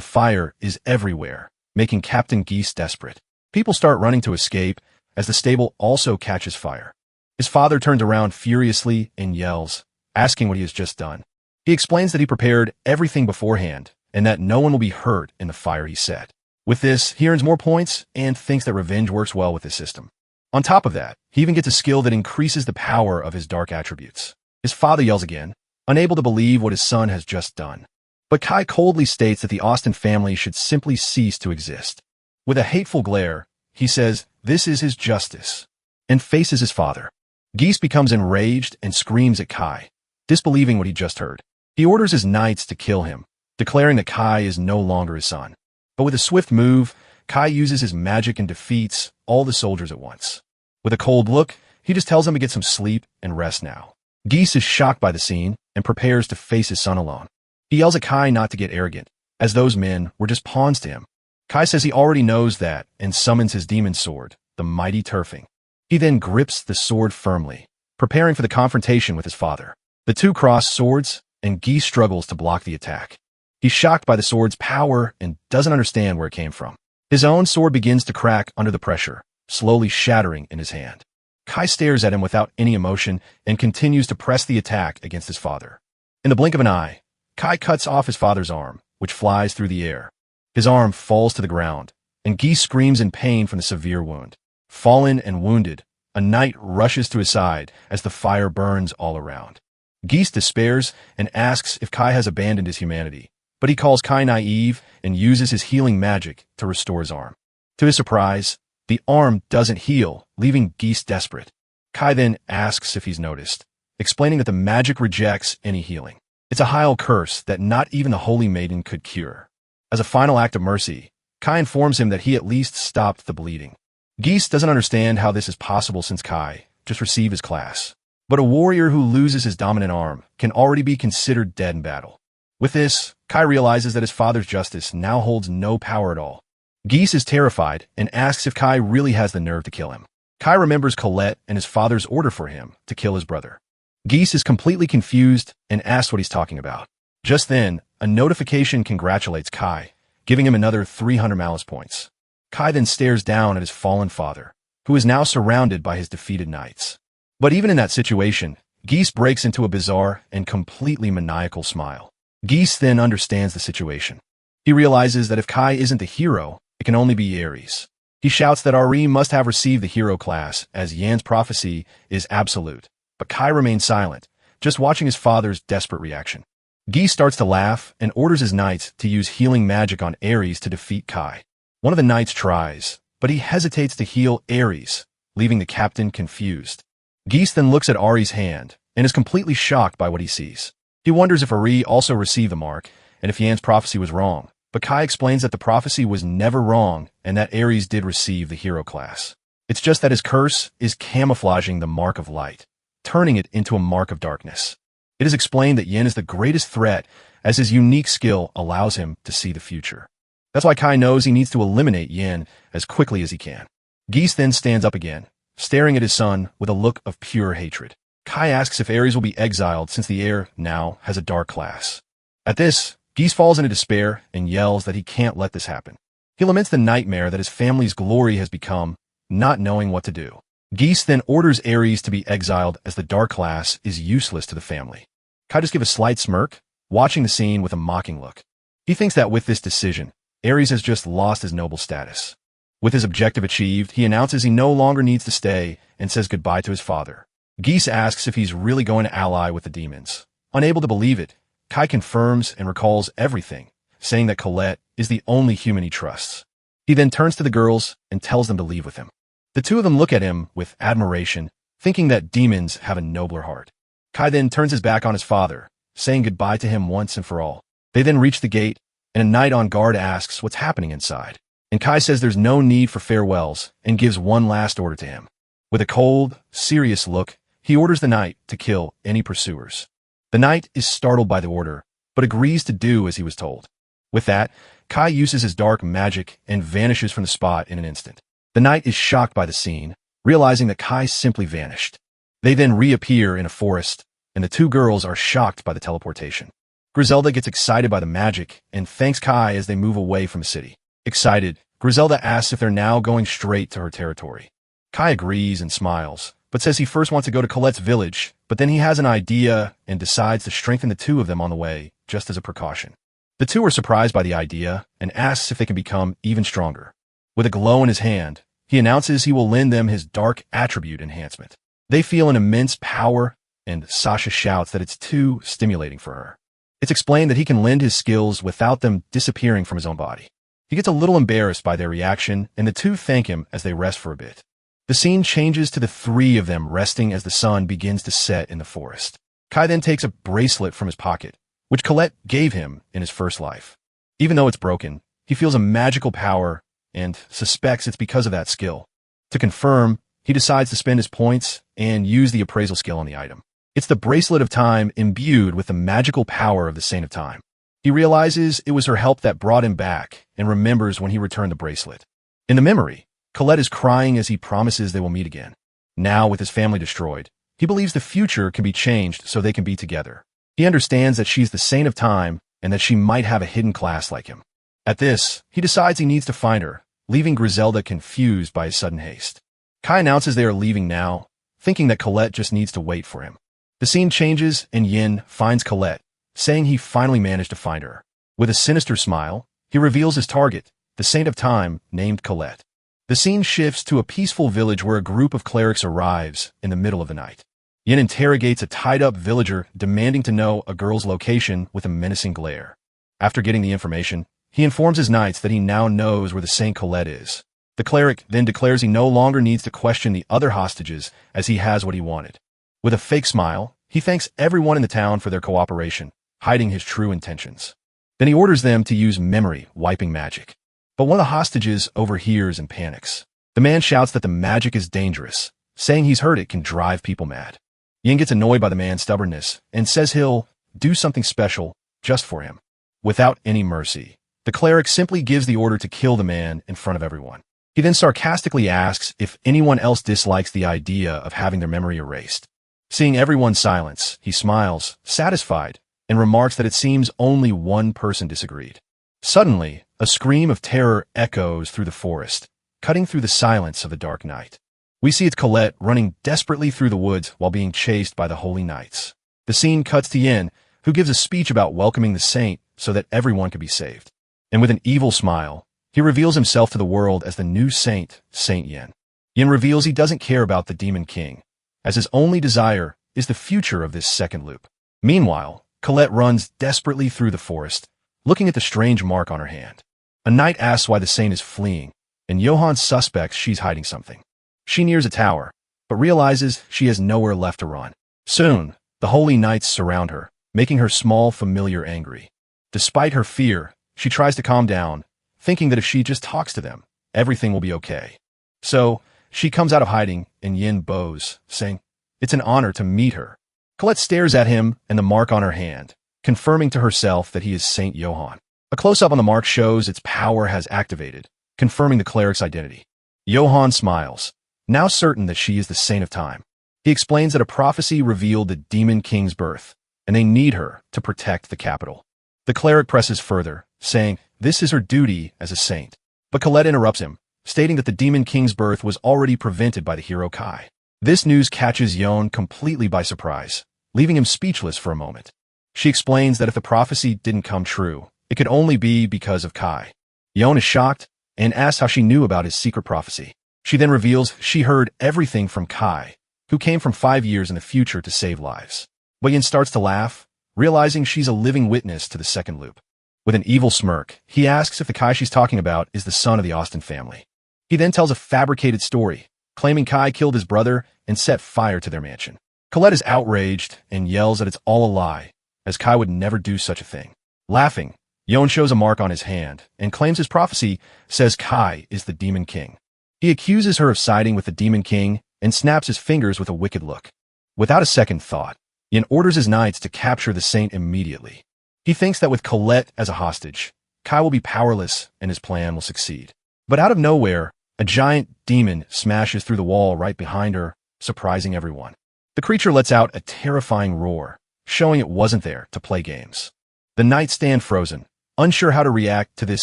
Speaker 1: fire is everywhere, making Captain Geese desperate. People start running to escape as the stable also catches fire. His father turns around furiously and yells, asking what he has just done. He explains that he prepared everything beforehand and that no one will be hurt in the fire he set. With this, he earns more points and thinks that revenge works well with his system. On top of that, he even gets a skill that increases the power of his dark attributes. His father yells again, unable to believe what his son has just done. But Kai coldly states that the Austen family should simply cease to exist. With a hateful glare, he says this is his justice, and faces his father. Geese becomes enraged and screams at Kai, disbelieving what he just heard. He orders his knights to kill him, declaring that Kai is no longer his son. But with a swift move, Kai uses his magic and defeats all the soldiers at once. With a cold look, he just tells them to get some sleep and rest now. Geese is shocked by the scene and prepares to face his son alone. He yells at Kai not to get arrogant, as those men were just pawns to him. Kai says he already knows that and summons his demon sword, the mighty Turfing. He then grips the sword firmly, preparing for the confrontation with his father. The two cross swords, and Geese struggles to block the attack. He's shocked by the sword's power and doesn't understand where it came from. His own sword begins to crack under the pressure, slowly shattering in his hand. Kai stares at him without any emotion and continues to press the attack against his father. In the blink of an eye, Kai cuts off his father's arm, which flies through the air. His arm falls to the ground, and Geese screams in pain from the severe wound. Fallen and wounded, a knight rushes to his side as the fire burns all around. Geese despairs and asks if Kai has abandoned his humanity, but he calls Kai naive and uses his healing magic to restore his arm. To his surprise, the arm doesn't heal, leaving Geese desperate. Kai then asks if he's noticed, explaining that the magic rejects any healing. It's a Heil curse that not even the Holy Maiden could cure. As a final act of mercy, Kai informs him that he at least stopped the bleeding. Geese doesn't understand how this is possible since Kai just received his class. But a warrior who loses his dominant arm can already be considered dead in battle. With this, Kai realizes that his father's justice now holds no power at all. Geese is terrified and asks if Kai really has the nerve to kill him. Kai remembers Colette and his father's order for him to kill his brother. Geese is completely confused and asks what he's talking about. Just then, a notification congratulates Kai, giving him another 300 malice points. Kai then stares down at his fallen father, who is now surrounded by his defeated knights. But even in that situation, Geese breaks into a bizarre and completely maniacal smile. Geese then understands the situation. He realizes that if Kai isn't the hero, it can only be Ares. He shouts that Ari must have received the hero class, as Yan's prophecy is absolute. But Kai remains silent, just watching his father's desperate reaction. Geese starts to laugh and orders his knights to use healing magic on Ares to defeat Kai. One of the knights tries, but he hesitates to heal Ares, leaving the captain confused. Geese then looks at Ari's hand and is completely shocked by what he sees. He wonders if Ari also received the mark and if Yan's prophecy was wrong, but Kai explains that the prophecy was never wrong and that Ares did receive the hero class. It's just that his curse is camouflaging the mark of light, turning it into a mark of darkness. It is explained that Yin is the greatest threat as his unique skill allows him to see the future. That's why Kai knows he needs to eliminate Yin as quickly as he can. Geese then stands up again, staring at his son with a look of pure hatred. Kai asks if Ares will be exiled since the heir now has a dark class. At this, Geese falls into despair and yells that he can't let this happen. He laments the nightmare that his family's glory has become, not knowing what to do. Geese then orders Ares to be exiled as the dark class is useless to the family. Kai just gives a slight smirk, watching the scene with a mocking look. He thinks that with this decision, Ares has just lost his noble status. With his objective achieved, he announces he no longer needs to stay and says goodbye to his father. Geese asks if he's really going to ally with the demons. Unable to believe it, Kai confirms and recalls everything, saying that Colette is the only human he trusts. He then turns to the girls and tells them to leave with him. The two of them look at him with admiration, thinking that demons have a nobler heart. Kai then turns his back on his father, saying goodbye to him once and for all. They then reach the gate, and a knight on guard asks what's happening inside. And Kai says there's no need for farewells and gives one last order to him. With a cold, serious look, he orders the knight to kill any pursuers. The knight is startled by the order, but agrees to do as he was told. With that, Kai uses his dark magic and vanishes from the spot in an instant. The knight is shocked by the scene, realizing that Kai simply vanished. They then reappear in a forest, and the two girls are shocked by the teleportation. Griselda gets excited by the magic and thanks Kai as they move away from the city. Excited, Griselda asks if they're now going straight to her territory. Kai agrees and smiles, but says he first wants to go to Colette's village, but then he has an idea and decides to strengthen the two of them on the way, just as a precaution. The two are surprised by the idea and asks if they can become even stronger. With a glow in his hand, he announces he will lend them his dark attribute enhancement. They feel an immense power, and Sasha shouts that it's too stimulating for her. It's explained that he can lend his skills without them disappearing from his own body. He gets a little embarrassed by their reaction, and the two thank him as they rest for a bit. The scene changes to the three of them resting as the sun begins to set in the forest. Kai then takes a bracelet from his pocket, which Colette gave him in his first life. Even though it's broken, he feels a magical power and suspects it's because of that skill. To confirm, he decides to spend his points and use the appraisal skill on the item. It's the Bracelet of Time imbued with the magical power of the Saint of Time. He realizes it was her help that brought him back and remembers when he returned the bracelet. In the memory, Colette is crying as he promises they will meet again. Now, with his family destroyed, he believes the future can be changed so they can be together. He understands that she's the Saint of Time and that she might have a hidden class like him. At this, he decides he needs to find her, leaving Griselda confused by his sudden haste. Kai announces they are leaving now, thinking that Colette just needs to wait for him. The scene changes and Yin finds Colette, saying he finally managed to find her. With a sinister smile, he reveals his target, the Saint of Time named Colette. The scene shifts to a peaceful village where a group of clerics arrives in the middle of the night. Yin interrogates a tied-up villager demanding to know a girl's location with a menacing glare. After getting the information, he informs his knights that he now knows where the Saint Colette is. The cleric then declares he no longer needs to question the other hostages as he has what he wanted. With a fake smile, he thanks everyone in the town for their cooperation, hiding his true intentions. Then he orders them to use memory-wiping magic. But one of the hostages overhears and panics. The man shouts that the magic is dangerous, saying he's heard it can drive people mad. Yin gets annoyed by the man's stubbornness and says he'll do something special just for him. Without any mercy, the cleric simply gives the order to kill the man in front of everyone. He then sarcastically asks if anyone else dislikes the idea of having their memory erased. Seeing everyone's silence, he smiles, satisfied, and remarks that it seems only one person disagreed. Suddenly, a scream of terror echoes through the forest, cutting through the silence of the dark night. We see it's Colette running desperately through the woods while being chased by the holy knights. The scene cuts to Yin, who gives a speech about welcoming the saint so that everyone could be saved. And with an evil smile, he reveals himself to the world as the new saint, Saint Yin. Yin reveals he doesn't care about the Demon King, as his only desire is the future of this second loop. Meanwhile, Colette runs desperately through the forest, looking at the strange mark on her hand. A knight asks why the saint is fleeing, and Johann suspects she's hiding something. She nears a tower, but realizes she has nowhere left to run. Soon, the holy knights surround her, making her small familiar angry. Despite her fear, she tries to calm down, thinking that if she just talks to them, everything will be okay. So, she comes out of hiding, and Yin bows, saying, "It's an honor to meet her." Colette stares at him and the mark on her hand, confirming to herself that he is Saint Johann. A close-up on the mark shows its power has activated, confirming the cleric's identity. Johann smiles, now certain that she is the Saint of Time. He explains that a prophecy revealed the Demon King's birth, and they need her to protect the capital. The cleric presses further, saying this is her duty as a saint. But Colette interrupts him, stating that the Demon King's birth was already prevented by the hero Kai. This news catches Yon completely by surprise, leaving him speechless for a moment. She explains that if the prophecy didn't come true, it could only be because of Kai. Yon is shocked and asks how she knew about his secret prophecy. She then reveals she heard everything from Kai, who came from 5 years in the future to save lives. Yin starts to laugh, realizing she's a living witness to the second loop. With an evil smirk, he asks if the Kai she's talking about is the son of the Austin family. He then tells a fabricated story, claiming Kai killed his brother and set fire to their mansion. Colette is outraged and yells that it's all a lie, as Kai would never do such a thing. Laughing, Yon shows a mark on his hand and claims his prophecy says Kai is the Demon King. He accuses her of siding with the Demon King and snaps his fingers with a wicked look. Without a second thought, Yin orders his knights to capture the saint immediately. He thinks that with Colette as a hostage, Kai will be powerless and his plan will succeed. But out of nowhere, A giant demon smashes through the wall right behind her, surprising everyone. The creature lets out a terrifying roar, showing it wasn't there to play games. The knights stand frozen, unsure how to react to this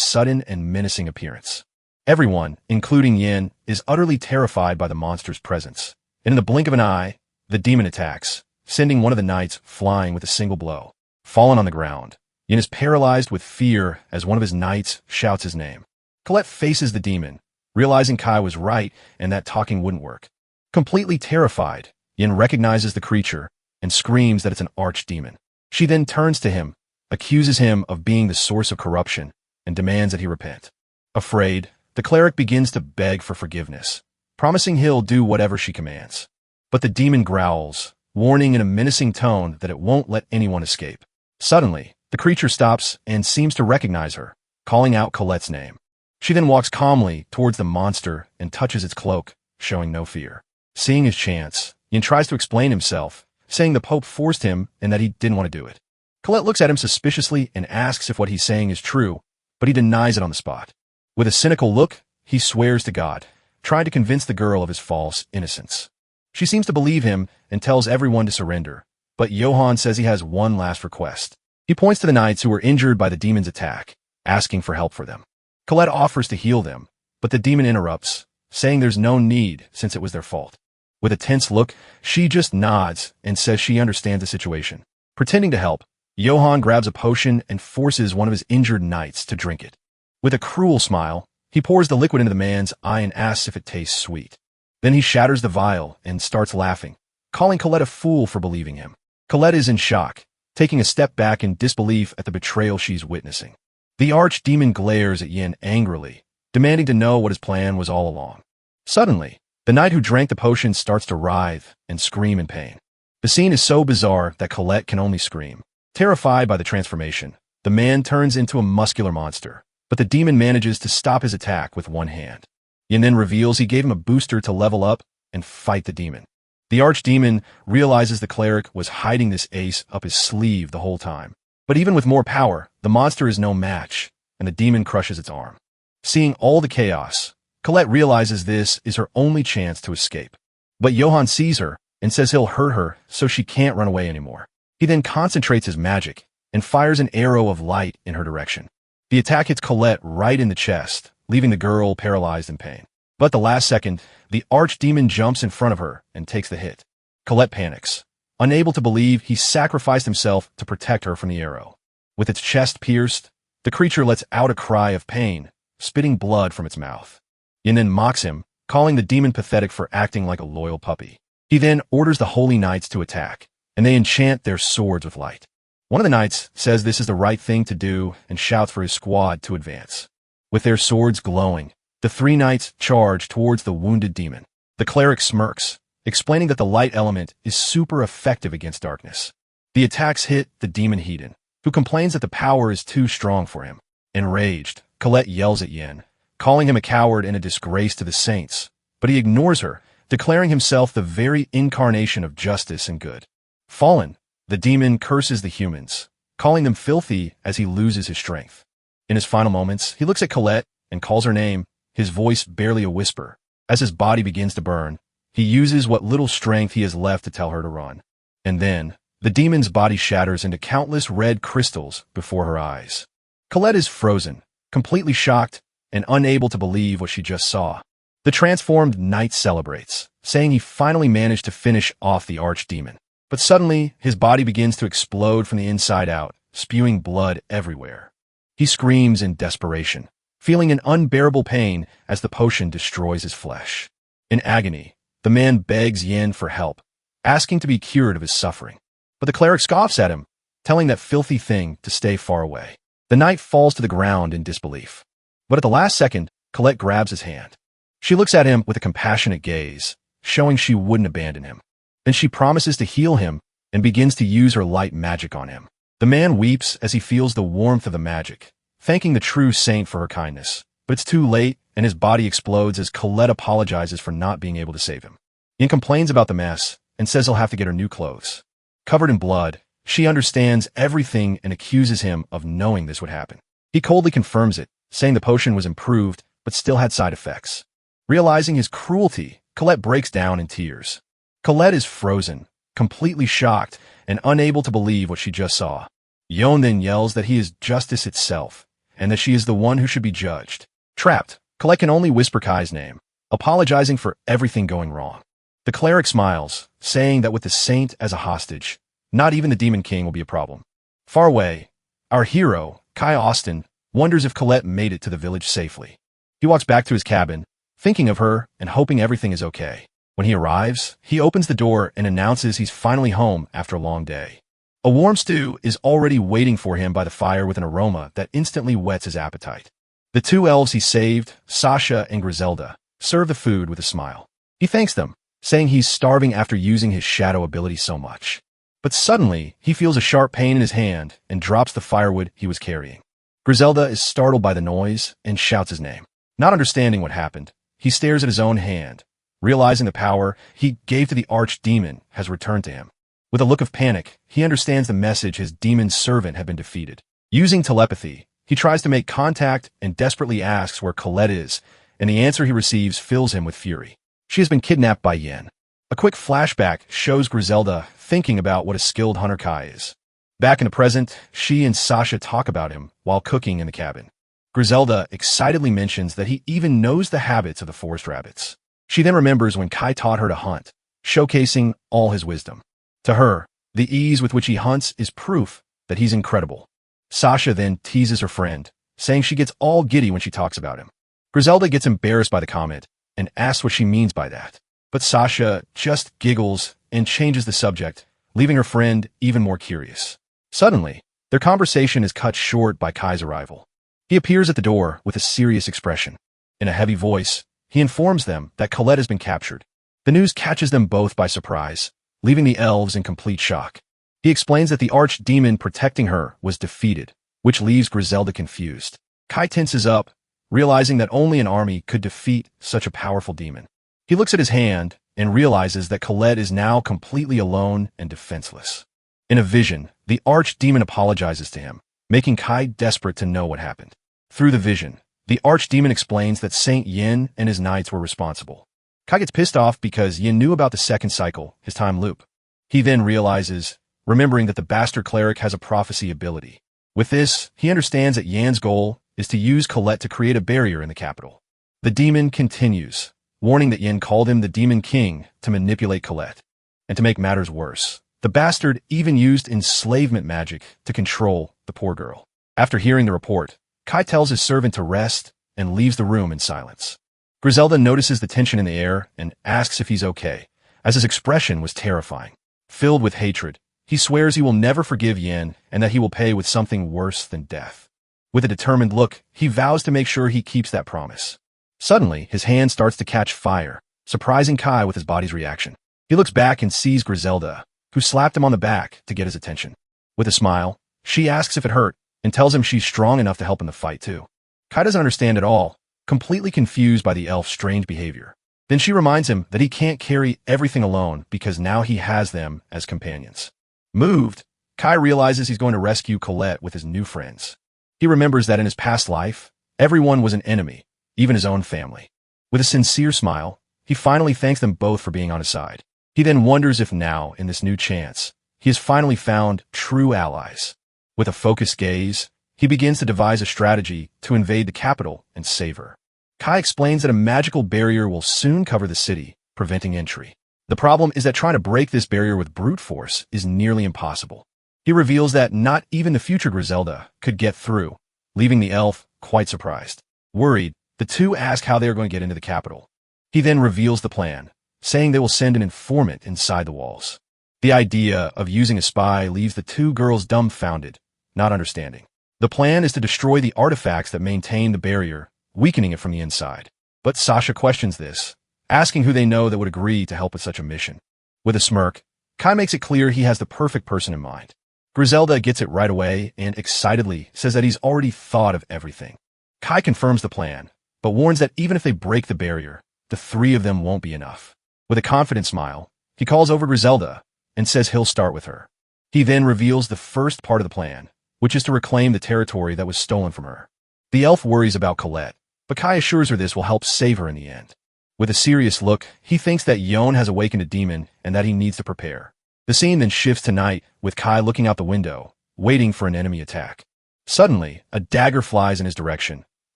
Speaker 1: sudden and menacing appearance. Everyone, including Yin, is utterly terrified by the monster's presence. And in the blink of an eye, the demon attacks, sending one of the knights flying with a single blow. Fallen on the ground, Yin is paralyzed with fear as one of his knights shouts his name. Colette faces the demon, realizing Kai was right and that talking wouldn't work. Completely terrified, Yin recognizes the creature and screams that it's an archdemon. She then turns to him, accuses him of being the source of corruption, and demands that he repent. Afraid, the cleric begins to beg for forgiveness, promising he'll do whatever she commands. But the demon growls, warning in a menacing tone that it won't let anyone escape. Suddenly, the creature stops and seems to recognize her, calling out Colette's name. She then walks calmly towards the monster and touches its cloak, showing no fear. Seeing his chance, Yin tries to explain himself, saying the Pope forced him and that he didn't want to do it. Colette looks at him suspiciously and asks if what he's saying is true, but he denies it on the spot. With a cynical look, he swears to God, trying to convince the girl of his false innocence. She seems to believe him and tells everyone to surrender, but Johann says he has one last request. He points to the knights who were injured by the demon's attack, asking for help for them. Colette offers to heal them, but the demon interrupts, saying there's no need since it was their fault. With a tense look, she just nods and says she understands the situation. Pretending to help, Johann grabs a potion and forces one of his injured knights to drink it. With a cruel smile, he pours the liquid into the man's eye and asks if it tastes sweet. Then he shatters the vial and starts laughing, calling Colette a fool for believing him. Colette is in shock, taking a step back in disbelief at the betrayal she's witnessing. The archdemon glares at Yin angrily, demanding to know what his plan was all along. Suddenly, the knight who drank the potion starts to writhe and scream in pain. The scene is so bizarre that Colette can only scream. Terrified by the transformation, the man turns into a muscular monster, but the demon manages to stop his attack with one hand. Yin then reveals he gave him a booster to level up and fight the demon. The archdemon realizes the cleric was hiding this ace up his sleeve the whole time. But even with more power, the monster is no match, and the demon crushes its arm. Seeing all the chaos, Colette realizes this is her only chance to escape. But Johann sees her and says he'll hurt her so she can't run away anymore. He then concentrates his magic and fires an arrow of light in her direction. The attack hits Colette right in the chest, leaving the girl paralyzed in pain. But at the last second, the archdemon jumps in front of her and takes the hit. Colette panics, unable to believe he sacrificed himself to protect her from the arrow. With its chest pierced, the creature lets out a cry of pain, spitting blood from its mouth. Yin then mocks him, calling the demon pathetic for acting like a loyal puppy. He then orders the holy knights to attack, and they enchant their swords with light. One of the knights says this is the right thing to do and shouts for his squad to advance. With their swords glowing, the three knights charge towards the wounded demon. The cleric smirks, explaining that the light element is super effective against darkness. The attacks hit the demon Hedon, who complains that the power is too strong for him. Enraged, Colette yells at Yin, calling him a coward and a disgrace to the saints, but he ignores her, declaring himself the very incarnation of justice and good. Fallen, the demon curses the humans, calling them filthy as he loses his strength. In his final moments, he looks at Colette and calls her name, his voice barely a whisper. As his body begins to burn, he uses what little strength he has left to tell her to run. And then, the demon's body shatters into countless red crystals before her eyes. Colette is frozen, completely shocked, and unable to believe what she just saw. The transformed knight celebrates, saying he finally managed to finish off the archdemon. But suddenly, his body begins to explode from the inside out, spewing blood everywhere. He screams in desperation, feeling an unbearable pain as the potion destroys his flesh. In agony, the man begs Yin for help, asking to be cured of his suffering. But the cleric scoffs at him, telling that filthy thing to stay far away. The knight falls to the ground in disbelief. But at the last second, Colette grabs his hand. She looks at him with a compassionate gaze, showing she wouldn't abandon him. Then she promises to heal him and begins to use her light magic on him. The man weeps as he feels the warmth of the magic, thanking the true saint for her kindness. But it's too late, and his body explodes as Colette apologizes for not being able to save him. Yin complains about the mess and says he'll have to get her new clothes. Covered in blood, she understands everything and accuses him of knowing this would happen. He coldly confirms it, saying the potion was improved but still had side effects. Realizing his cruelty, Colette breaks down in tears. Colette is frozen, completely shocked, and unable to believe what she just saw. Yon then yells that he is justice itself, and that she is the one who should be judged. Trapped, Colette can only whisper Kai's name, apologizing for everything going wrong. The cleric smiles, saying that with the saint as a hostage, not even the Demon King will be a problem. Far away, our hero, Kai Austin, wonders if Colette made it to the village safely. He walks back to his cabin, thinking of her and hoping everything is okay. When he arrives, he opens the door and announces he's finally home after a long day. A warm stew is already waiting for him by the fire with an aroma that instantly whets his appetite. The two elves he saved, Sasha and Griselda, serve the food with a smile. He thanks them, saying he's starving after using his shadow ability so much. But suddenly, he feels a sharp pain in his hand and drops the firewood he was carrying. Griselda is startled by the noise and shouts his name. Not understanding what happened, he stares at his own hand, realizing the power he gave to the archdemon has returned to him. With a look of panic, he understands the message his demon servant had been defeated. Using telepathy, he tries to make contact and desperately asks where Colette is, and the answer he receives fills him with fury. She has been kidnapped by Yen. A quick flashback shows Griselda thinking about what a skilled hunter Kai is. Back in the present, she and Sasha talk about him while cooking in the cabin. Griselda excitedly mentions that he even knows the habits of the forest rabbits. She then remembers when Kai taught her to hunt, showcasing all his wisdom. To her, the ease with which he hunts is proof that he's incredible. Sasha then teases her friend, saying she gets all giddy when she talks about him. Griselda gets embarrassed by the comment and asks what she means by that. But Sasha just giggles and changes the subject, leaving her friend even more curious. Suddenly, their conversation is cut short by Kai's arrival. He appears at the door with a serious expression. In a heavy voice, he informs them that Colette has been captured. The news catches them both by surprise, leaving the elves in complete shock. He explains that the archdemon protecting her was defeated, which leaves Griselda confused. Kai tenses up, realizing that only an army could defeat such a powerful demon. He looks at his hand and realizes that Colette is now completely alone and defenseless. In a vision, the archdemon apologizes to him, making Kai desperate to know what happened. Through the vision, the archdemon explains that Saint Yin and his knights were responsible. Kai gets pissed off because Yin knew about the second cycle, his time loop. He then realizes, remembering that the bastard cleric has a prophecy ability. With this, he understands that Yan's goal is to use Colette to create a barrier in the capital. The demon continues, warning that Yin called him the Demon King to manipulate Colette. And to make matters worse, the bastard even used enslavement magic to control the poor girl. After hearing the report, Kai tells his servant to rest and leaves the room in silence. Griselda notices the tension in the air and asks if he's okay, as his expression was terrifying. Filled with hatred, he swears he will never forgive Yin and that he will pay with something worse than death. With a determined look, he vows to make sure he keeps that promise. Suddenly, his hand starts to catch fire, surprising Kai with his body's reaction. He looks back and sees Griselda, who slapped him on the back to get his attention. With a smile, she asks if it hurt and tells him she's strong enough to help in the fight too. Kai doesn't understand at all, completely confused by the elf's strange behavior. Then she reminds him that he can't carry everything alone because now he has them as companions. Moved, Kai realizes he's going to rescue Colette with his new friends. He remembers that in his past life, everyone was an enemy, even his own family. With a sincere smile, he finally thanks them both for being on his side. He then wonders if now, in this new chance, he has finally found true allies. With a focused gaze, he begins to devise a strategy to invade the capital and save her. Kai explains that a magical barrier will soon cover the city, preventing entry. The problem is that trying to break this barrier with brute force is nearly impossible. He reveals that not even the future Griselda could get through, leaving the elf quite surprised. Worried, the two ask how they are going to get into the capital. He then reveals the plan, saying they will send an informant inside the walls. The idea of using a spy leaves the two girls dumbfounded, not understanding. The plan is to destroy the artifacts that maintain the barrier, weakening it from the inside. But Sasha questions this, asking who they know that would agree to help with such a mission. With a smirk, Kai makes it clear he has the perfect person in mind. Griselda gets it right away and excitedly says that he's already thought of everything. Kai confirms the plan, but warns that even if they break the barrier, the three of them won't be enough. With a confident smile, he calls over Griselda and says he'll start with her. He then reveals the first part of the plan, which is to reclaim the territory that was stolen from her. The elf worries about Colette, but Kai assures her this will help save her in the end. With a serious look, he thinks that Yon has awakened a demon and that he needs to prepare. The scene then shifts to night, with Kai looking out the window, waiting for an enemy attack. Suddenly, a dagger flies in his direction,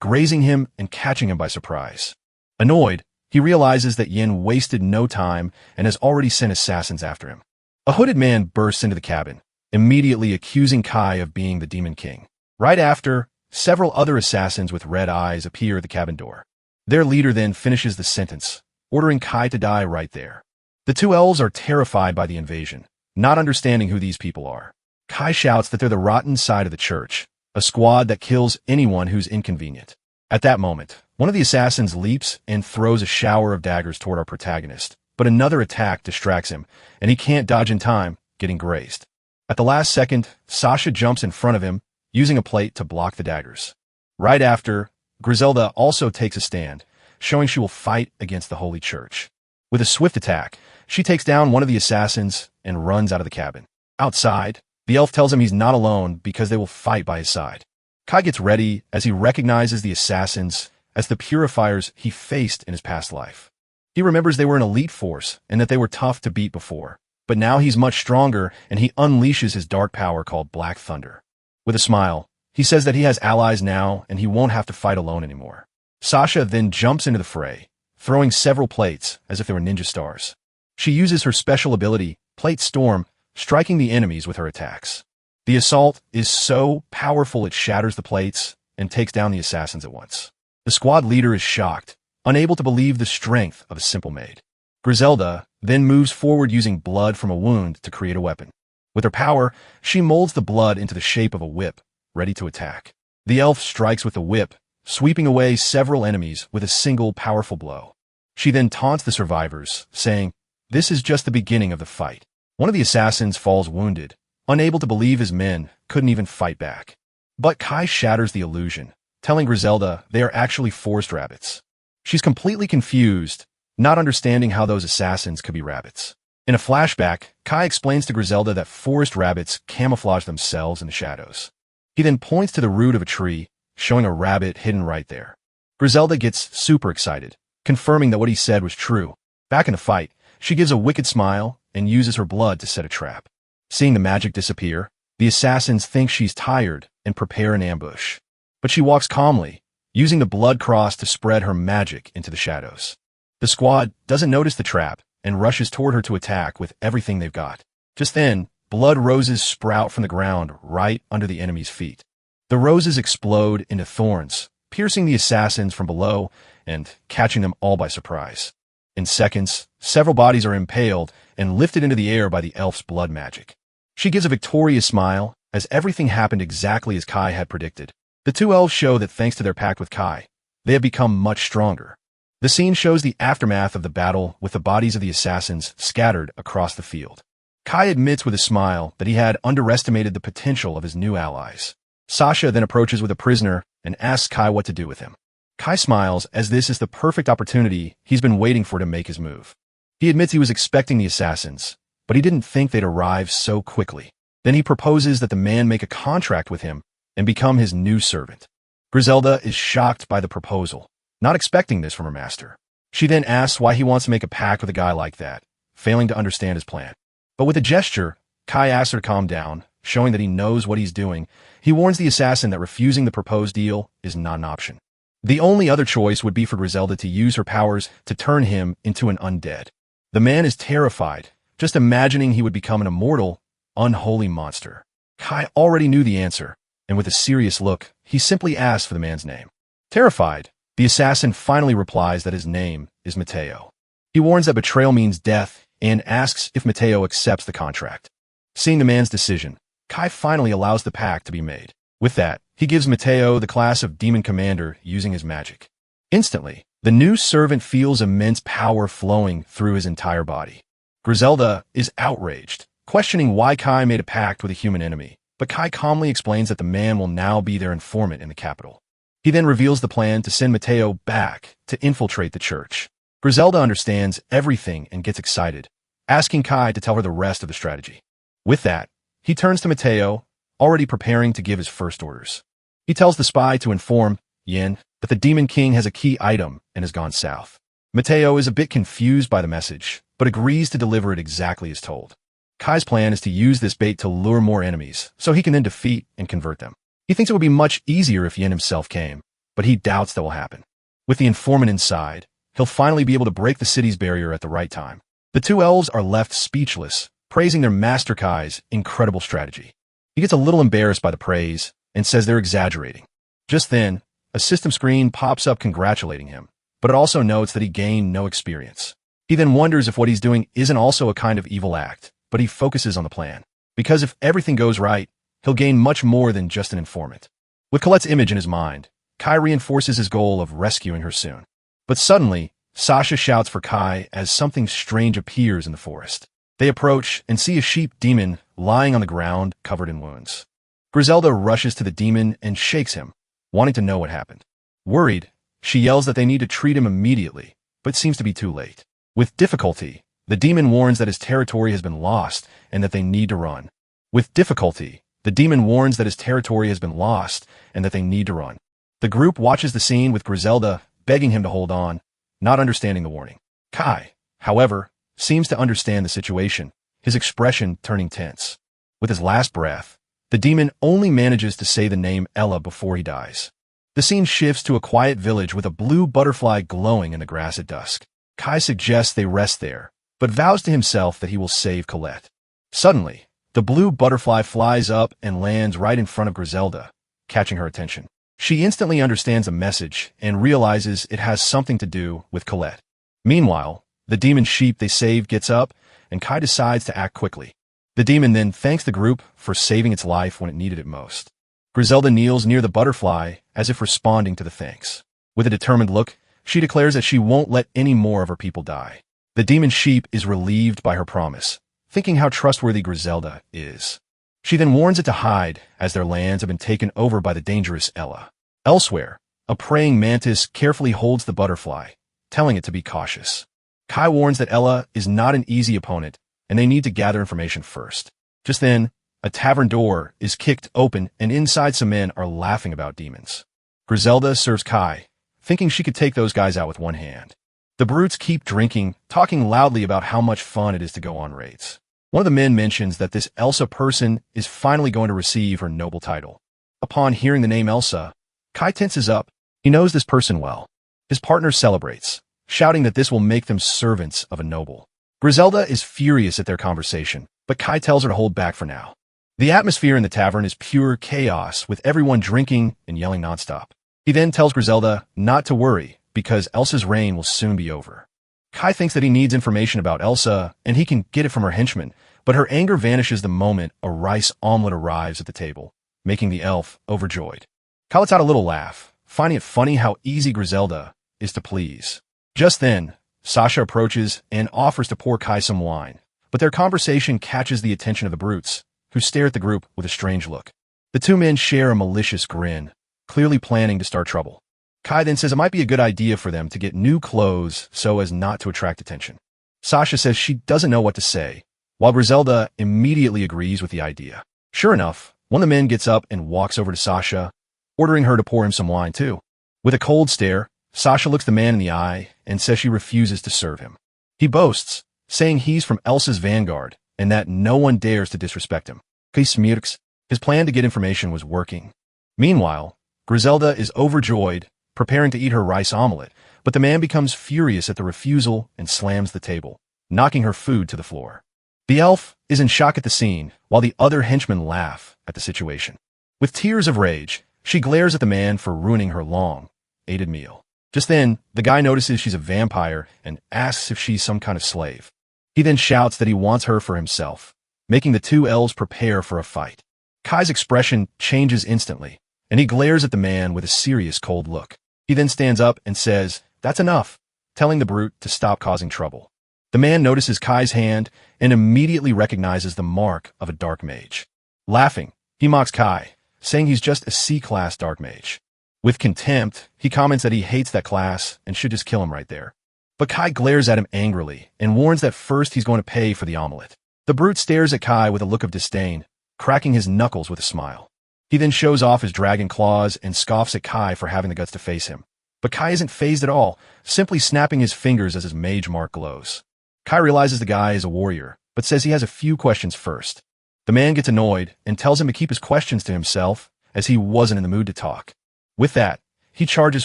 Speaker 1: grazing him and catching him by surprise. Annoyed, he realizes that Yin wasted no time and has already sent assassins after him. A hooded man bursts into the cabin, immediately accusing Kai of being the Demon King. Right after, several other assassins with red eyes appear at the cabin door. Their leader then finishes the sentence, ordering Kai to die right there. The two elves are terrified by the invasion, not understanding who these people are. Kai shouts that they're the rotten side of the church, a squad that kills anyone who's inconvenient. At that moment, one of the assassins leaps and throws a shower of daggers toward our protagonist, but another attack distracts him, and he can't dodge in time, getting grazed. At the last second, Sasha jumps in front of him, using a plate to block the daggers. Right after, Griselda also takes a stand, showing she will fight against the Holy Church. With a swift attack, she takes down one of the assassins and runs out of the cabin. Outside, the elf tells him he's not alone because they will fight by his side. Kai gets ready as he recognizes the assassins as the purifiers he faced in his past life. He remembers they were an elite force and that they were tough to beat before, but now he's much stronger and he unleashes his dark power called Black Thunder. With a smile, he says that he has allies now and he won't have to fight alone anymore. Sasha then jumps into the fray, throwing several plates as if they were ninja stars. She uses her special ability, Plate Storm, striking the enemies with her attacks. The assault is so powerful it shatters the plates and takes down the assassins at once. The squad leader is shocked, unable to believe the strength of a simple maid. Griselda then moves forward using blood from a wound to create a weapon. With her power, she molds the blood into the shape of a whip, ready to attack. The elf strikes with the whip, sweeping away several enemies with a single powerful blow. She then taunts the survivors, saying, "This is just the beginning of the fight." One of the assassins falls wounded, unable to believe his men couldn't even fight back. But Kai shatters the illusion, telling Griselda they are actually forest rabbits. She's completely confused, not understanding how those assassins could be rabbits. In a flashback, Kai explains to Griselda that forest rabbits camouflage themselves in the shadows. He then points to the root of a tree, showing a rabbit hidden right there. Griselda gets super excited, confirming that what he said was true. Back in the fight, she gives a wicked smile and uses her blood to set a trap. Seeing the magic disappear, the assassins think she's tired and prepare an ambush. But she walks calmly, using the blood cross to spread her magic into the shadows. The squad doesn't notice the trap and rushes toward her to attack with everything they've got. Just then, blood roses sprout from the ground right under the enemy's feet. The roses explode into thorns, piercing the assassins from below and catching them all by surprise. In seconds, several bodies are impaled and lifted into the air by the elf's blood magic. She gives a victorious smile as everything happened exactly as Kai had predicted. The two elves show that thanks to their pact with Kai, they have become much stronger. The scene shows the aftermath of the battle with the bodies of the assassins scattered across the field. Kai admits with a smile that he had underestimated the potential of his new allies. Sasha then approaches with a prisoner and asks Kai what to do with him. Kai smiles as this is the perfect opportunity he's been waiting for to make his move. He admits he was expecting the assassins, but he didn't think they'd arrive so quickly. Then he proposes that the man make a contract with him and become his new servant. Griselda is shocked by the proposal, not expecting this from her master. She then asks why he wants to make a pact with a guy like that, failing to understand his plan. But with a gesture, Kai asks her to calm down, showing that he knows what he's doing. He warns the assassin that refusing the proposed deal is not an option. The only other choice would be for Griselda to use her powers to turn him into an undead. The man is terrified, just imagining he would become an immortal, unholy monster. Kai already knew the answer, and with a serious look, he simply asks for the man's name. Terrified, the assassin finally replies that his name is Mateo. He warns that betrayal means death and asks if Mateo accepts the contract. Seeing the man's decision, Kai finally allows the pact to be made. With that, he gives Mateo the class of Demon Commander using his magic. Instantly, the new servant feels immense power flowing through his entire body. Griselda is outraged, questioning why Kai made a pact with a human enemy, but Kai calmly explains that the man will now be their informant in the capital. He then reveals the plan to send Mateo back to infiltrate the church. Griselda understands everything and gets excited, asking Kai to tell her the rest of the strategy. With that, he turns to Mateo, already preparing to give his first orders. He tells the spy to inform Yin that the Demon King has a key item and has gone south. Mateo is a bit confused by the message, but agrees to deliver it exactly as told. Kai's plan is to use this bait to lure more enemies, so he can then defeat and convert them. He thinks it would be much easier if Yin himself came, but he doubts that will happen. With the informant inside, he'll finally be able to break the city's barrier at the right time. The two elves are left speechless, praising their master Kai's incredible strategy. He gets a little embarrassed by the praise and says they're exaggerating. Just then, a system screen pops up congratulating him, but it also notes that he gained no experience. He then wonders if what he's doing isn't also a kind of evil act, but he focuses on the plan. Because if everything goes right, he'll gain much more than just an informant. With Colette's image in his mind, Kai reinforces his goal of rescuing her soon. But suddenly, Sasha shouts for Kai as something strange appears in the forest. They approach and see a sheep demon lying on the ground covered in wounds. Griselda rushes to the demon and shakes him, wanting to know what happened. Worried, she yells that they need to treat him immediately, but seems to be too late. With difficulty, the demon warns that his territory has been lost and that they need to run. With difficulty, the demon warns that his territory has been lost and that they need to run. The group watches the scene with Griselda begging him to hold on, not understanding the warning. Kai, however, seems to understand the situation, his expression turning tense. With his last breath, the demon only manages to say the name Ella before he dies. The scene shifts to a quiet village with a blue butterfly glowing in the grass at dusk. Kai suggests they rest there, but vows to himself that he will save Colette. Suddenly, the blue butterfly flies up and lands right in front of Griselda, catching her attention. She instantly understands the message and realizes it has something to do with Colette. Meanwhile, the demon sheep they saved gets up, and Kai decides to act quickly. The demon then thanks the group for saving its life when it needed it most. Griselda kneels near the butterfly as if responding to the thanks. With a determined look, she declares that she won't let any more of her people die. The demon sheep is relieved by her promise, thinking how trustworthy Griselda is. She then warns it to hide, as their lands have been taken over by the dangerous Ella. Elsewhere, a praying mantis carefully holds the butterfly, telling it to be cautious. Kai warns that Ella is not an easy opponent, and they need to gather information first. Just then, a tavern door is kicked open, and inside some men are laughing about demons. Griselda serves Kai, thinking she could take those guys out with one hand. The brutes keep drinking, talking loudly about how much fun it is to go on raids. One of the men mentions that this Elsa person is finally going to receive her noble title. Upon hearing the name Elsa, Kai tenses up. He knows this person well. His partner celebrates, shouting that this will make them servants of a noble. Griselda is furious at their conversation, but Kai tells her to hold back for now. The atmosphere in the tavern is pure chaos, with everyone drinking and yelling nonstop. He then tells Griselda not to worry, because Elsa's reign will soon be over. Kai thinks that he needs information about Elsa, and he can get it from her henchmen, but her anger vanishes the moment a rice omelet arrives at the table, making the elf overjoyed. Kai lets out a little laugh, finding it funny how easy Griselda is to please. Just then, Sasha approaches and offers to pour Kai some wine, but their conversation catches the attention of the brutes, who stare at the group with a strange look. The two men share a malicious grin, clearly planning to start trouble. Kai then says it might be a good idea for them to get new clothes so as not to attract attention. Sasha says she doesn't know what to say, while Griselda immediately agrees with the idea. Sure enough, one of the men gets up and walks over to Sasha, ordering her to pour him some wine too. With a cold stare, Sasha looks the man in the eye and says she refuses to serve him. He boasts, saying he's from Elsa's vanguard and that no one dares to disrespect him. Kai smirks. His plan to get information was working. Meanwhile, Griselda is overjoyed, preparing to eat her rice omelet, but the man becomes furious at the refusal and slams the table, knocking her food to the floor. The elf is in shock at the scene, while the other henchmen laugh at the situation. With tears of rage, she glares at the man for ruining her long-awaited meal. Just then, the guy notices she's a vampire and asks if she's some kind of slave. He then shouts that he wants her for himself, making the two elves prepare for a fight. Kai's expression changes instantly, and he glares at the man with a serious cold look. He then stands up and says, "That's enough," telling the brute to stop causing trouble. The man notices Kai's hand and immediately recognizes the mark of a dark mage. Laughing, he mocks Kai, saying he's just a C-class dark mage. With contempt, he comments that he hates that class and should just kill him right there. But Kai glares at him angrily and warns that first he's going to pay for the omelet. The brute stares at Kai with a look of disdain, cracking his knuckles with a smile. He then shows off his dragon claws and scoffs at Kai for having the guts to face him, But Kai isn't fazed at all, simply snapping his fingers as his mage mark glows. Kai realizes the guy is a warrior, but says he has a few questions first. The man gets annoyed and tells him to keep his questions to himself, as he wasn't in the mood to talk. With that, he charges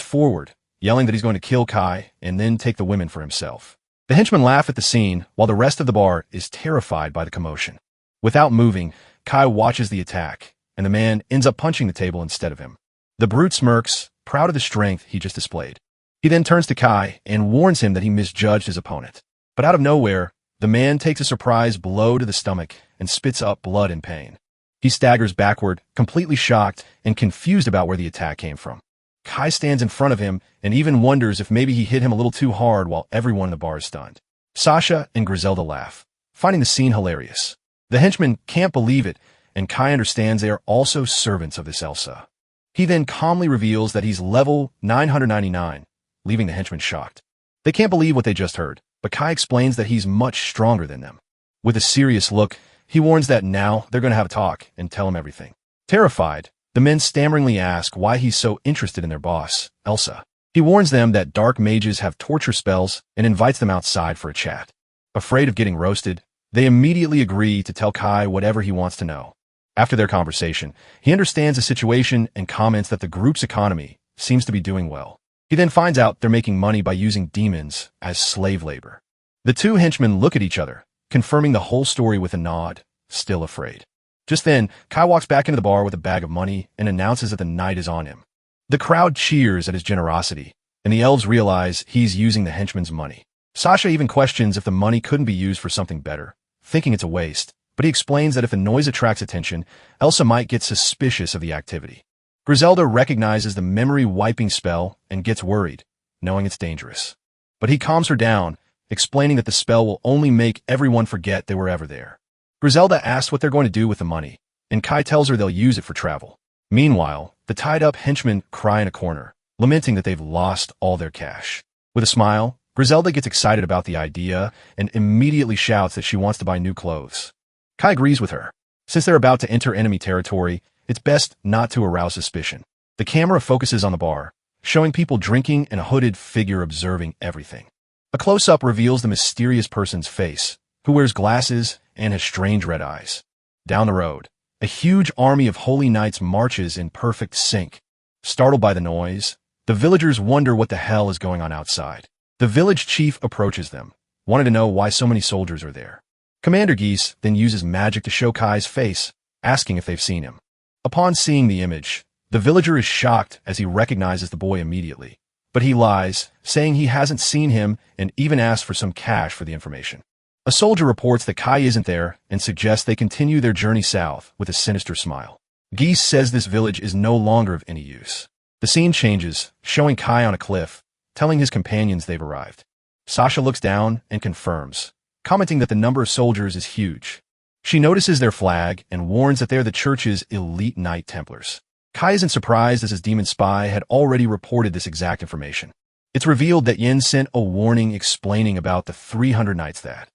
Speaker 1: forward, yelling that he's going to kill Kai and then take the women for himself. The henchmen laugh at the scene, while the rest of the bar is terrified by the commotion. Without moving, Kai watches the attack, and the man ends up punching the table instead of him. The brute smirks, proud of the strength he just displayed. He then turns to Kai and warns him that he misjudged his opponent. But out of nowhere, the man takes a surprise blow to the stomach and spits up blood in pain. He staggers backward, completely shocked and confused about where the attack came from. Kai stands in front of him and even wonders if maybe he hit him a little too hard while everyone in the bar is stunned. Sasha and Griselda laugh, finding the scene hilarious. The henchmen can't believe it, and Kai understands they are also servants of this Elsa. He then calmly reveals that he's level 999, leaving the henchmen shocked. They can't believe what they just heard, but Kai explains that he's much stronger than them. With a serious look, he warns that now they're going to have a talk and tell him everything. Terrified, the men stammeringly ask why he's so interested in their boss, Elsa. He warns them that dark mages have torture spells and invites them outside for a chat. Afraid of getting roasted, they immediately agree to tell Kai whatever he wants to know. After their conversation, he understands the situation and comments that the group's economy seems to be doing well. He then finds out they're making money by using demons as slave labor. The two henchmen look at each other, confirming the whole story with a nod, still afraid. Just then, Kai walks back into the bar with a bag of money and announces that the night is on him. The crowd cheers at his generosity, and the elves realize he's using the henchmen's money. Sasha even questions if the money couldn't be used for something better, thinking it's a waste, but he explains that if the noise attracts attention, Elsa might get suspicious of the activity. Griselda recognizes the memory-wiping spell and gets worried, knowing it's dangerous. But he calms her down, explaining that the spell will only make everyone forget they were ever there. Griselda asks what they're going to do with the money, and Kai tells her they'll use it for travel. Meanwhile, the tied-up henchmen cry in a corner, lamenting that they've lost all their cash. With a smile, Griselda gets excited about the idea and immediately shouts that she wants to buy new clothes. Kai agrees with her. Since they're about to enter enemy territory, it's best not to arouse suspicion. The camera focuses on the bar, showing people drinking and a hooded figure observing everything. A close-up reveals the mysterious person's face, who wears glasses and has strange red eyes. Down the road, a huge army of holy knights marches in perfect sync. Startled by the noise, the villagers wonder what the hell is going on outside. The village chief approaches them, wanting to know why so many soldiers are there. Commander Geese then uses magic to show Kai's face, asking if they've seen him. Upon seeing the image, the villager is shocked as he recognizes the boy immediately. But he lies, saying he hasn't seen him and even asks for some cash for the information. A soldier reports that Kai isn't there and suggests they continue their journey south with a sinister smile. Geese says this village is no longer of any use. The scene changes, showing Kai on a cliff, telling his companions they've arrived. Sasha looks down and confirms, commenting that the number of soldiers is huge. She notices their flag and warns that they're the church's elite Knight Templars. Kai isn't surprised as his demon spy had already reported this exact information. It's revealed that Yin sent a warning explaining about the 300 knights that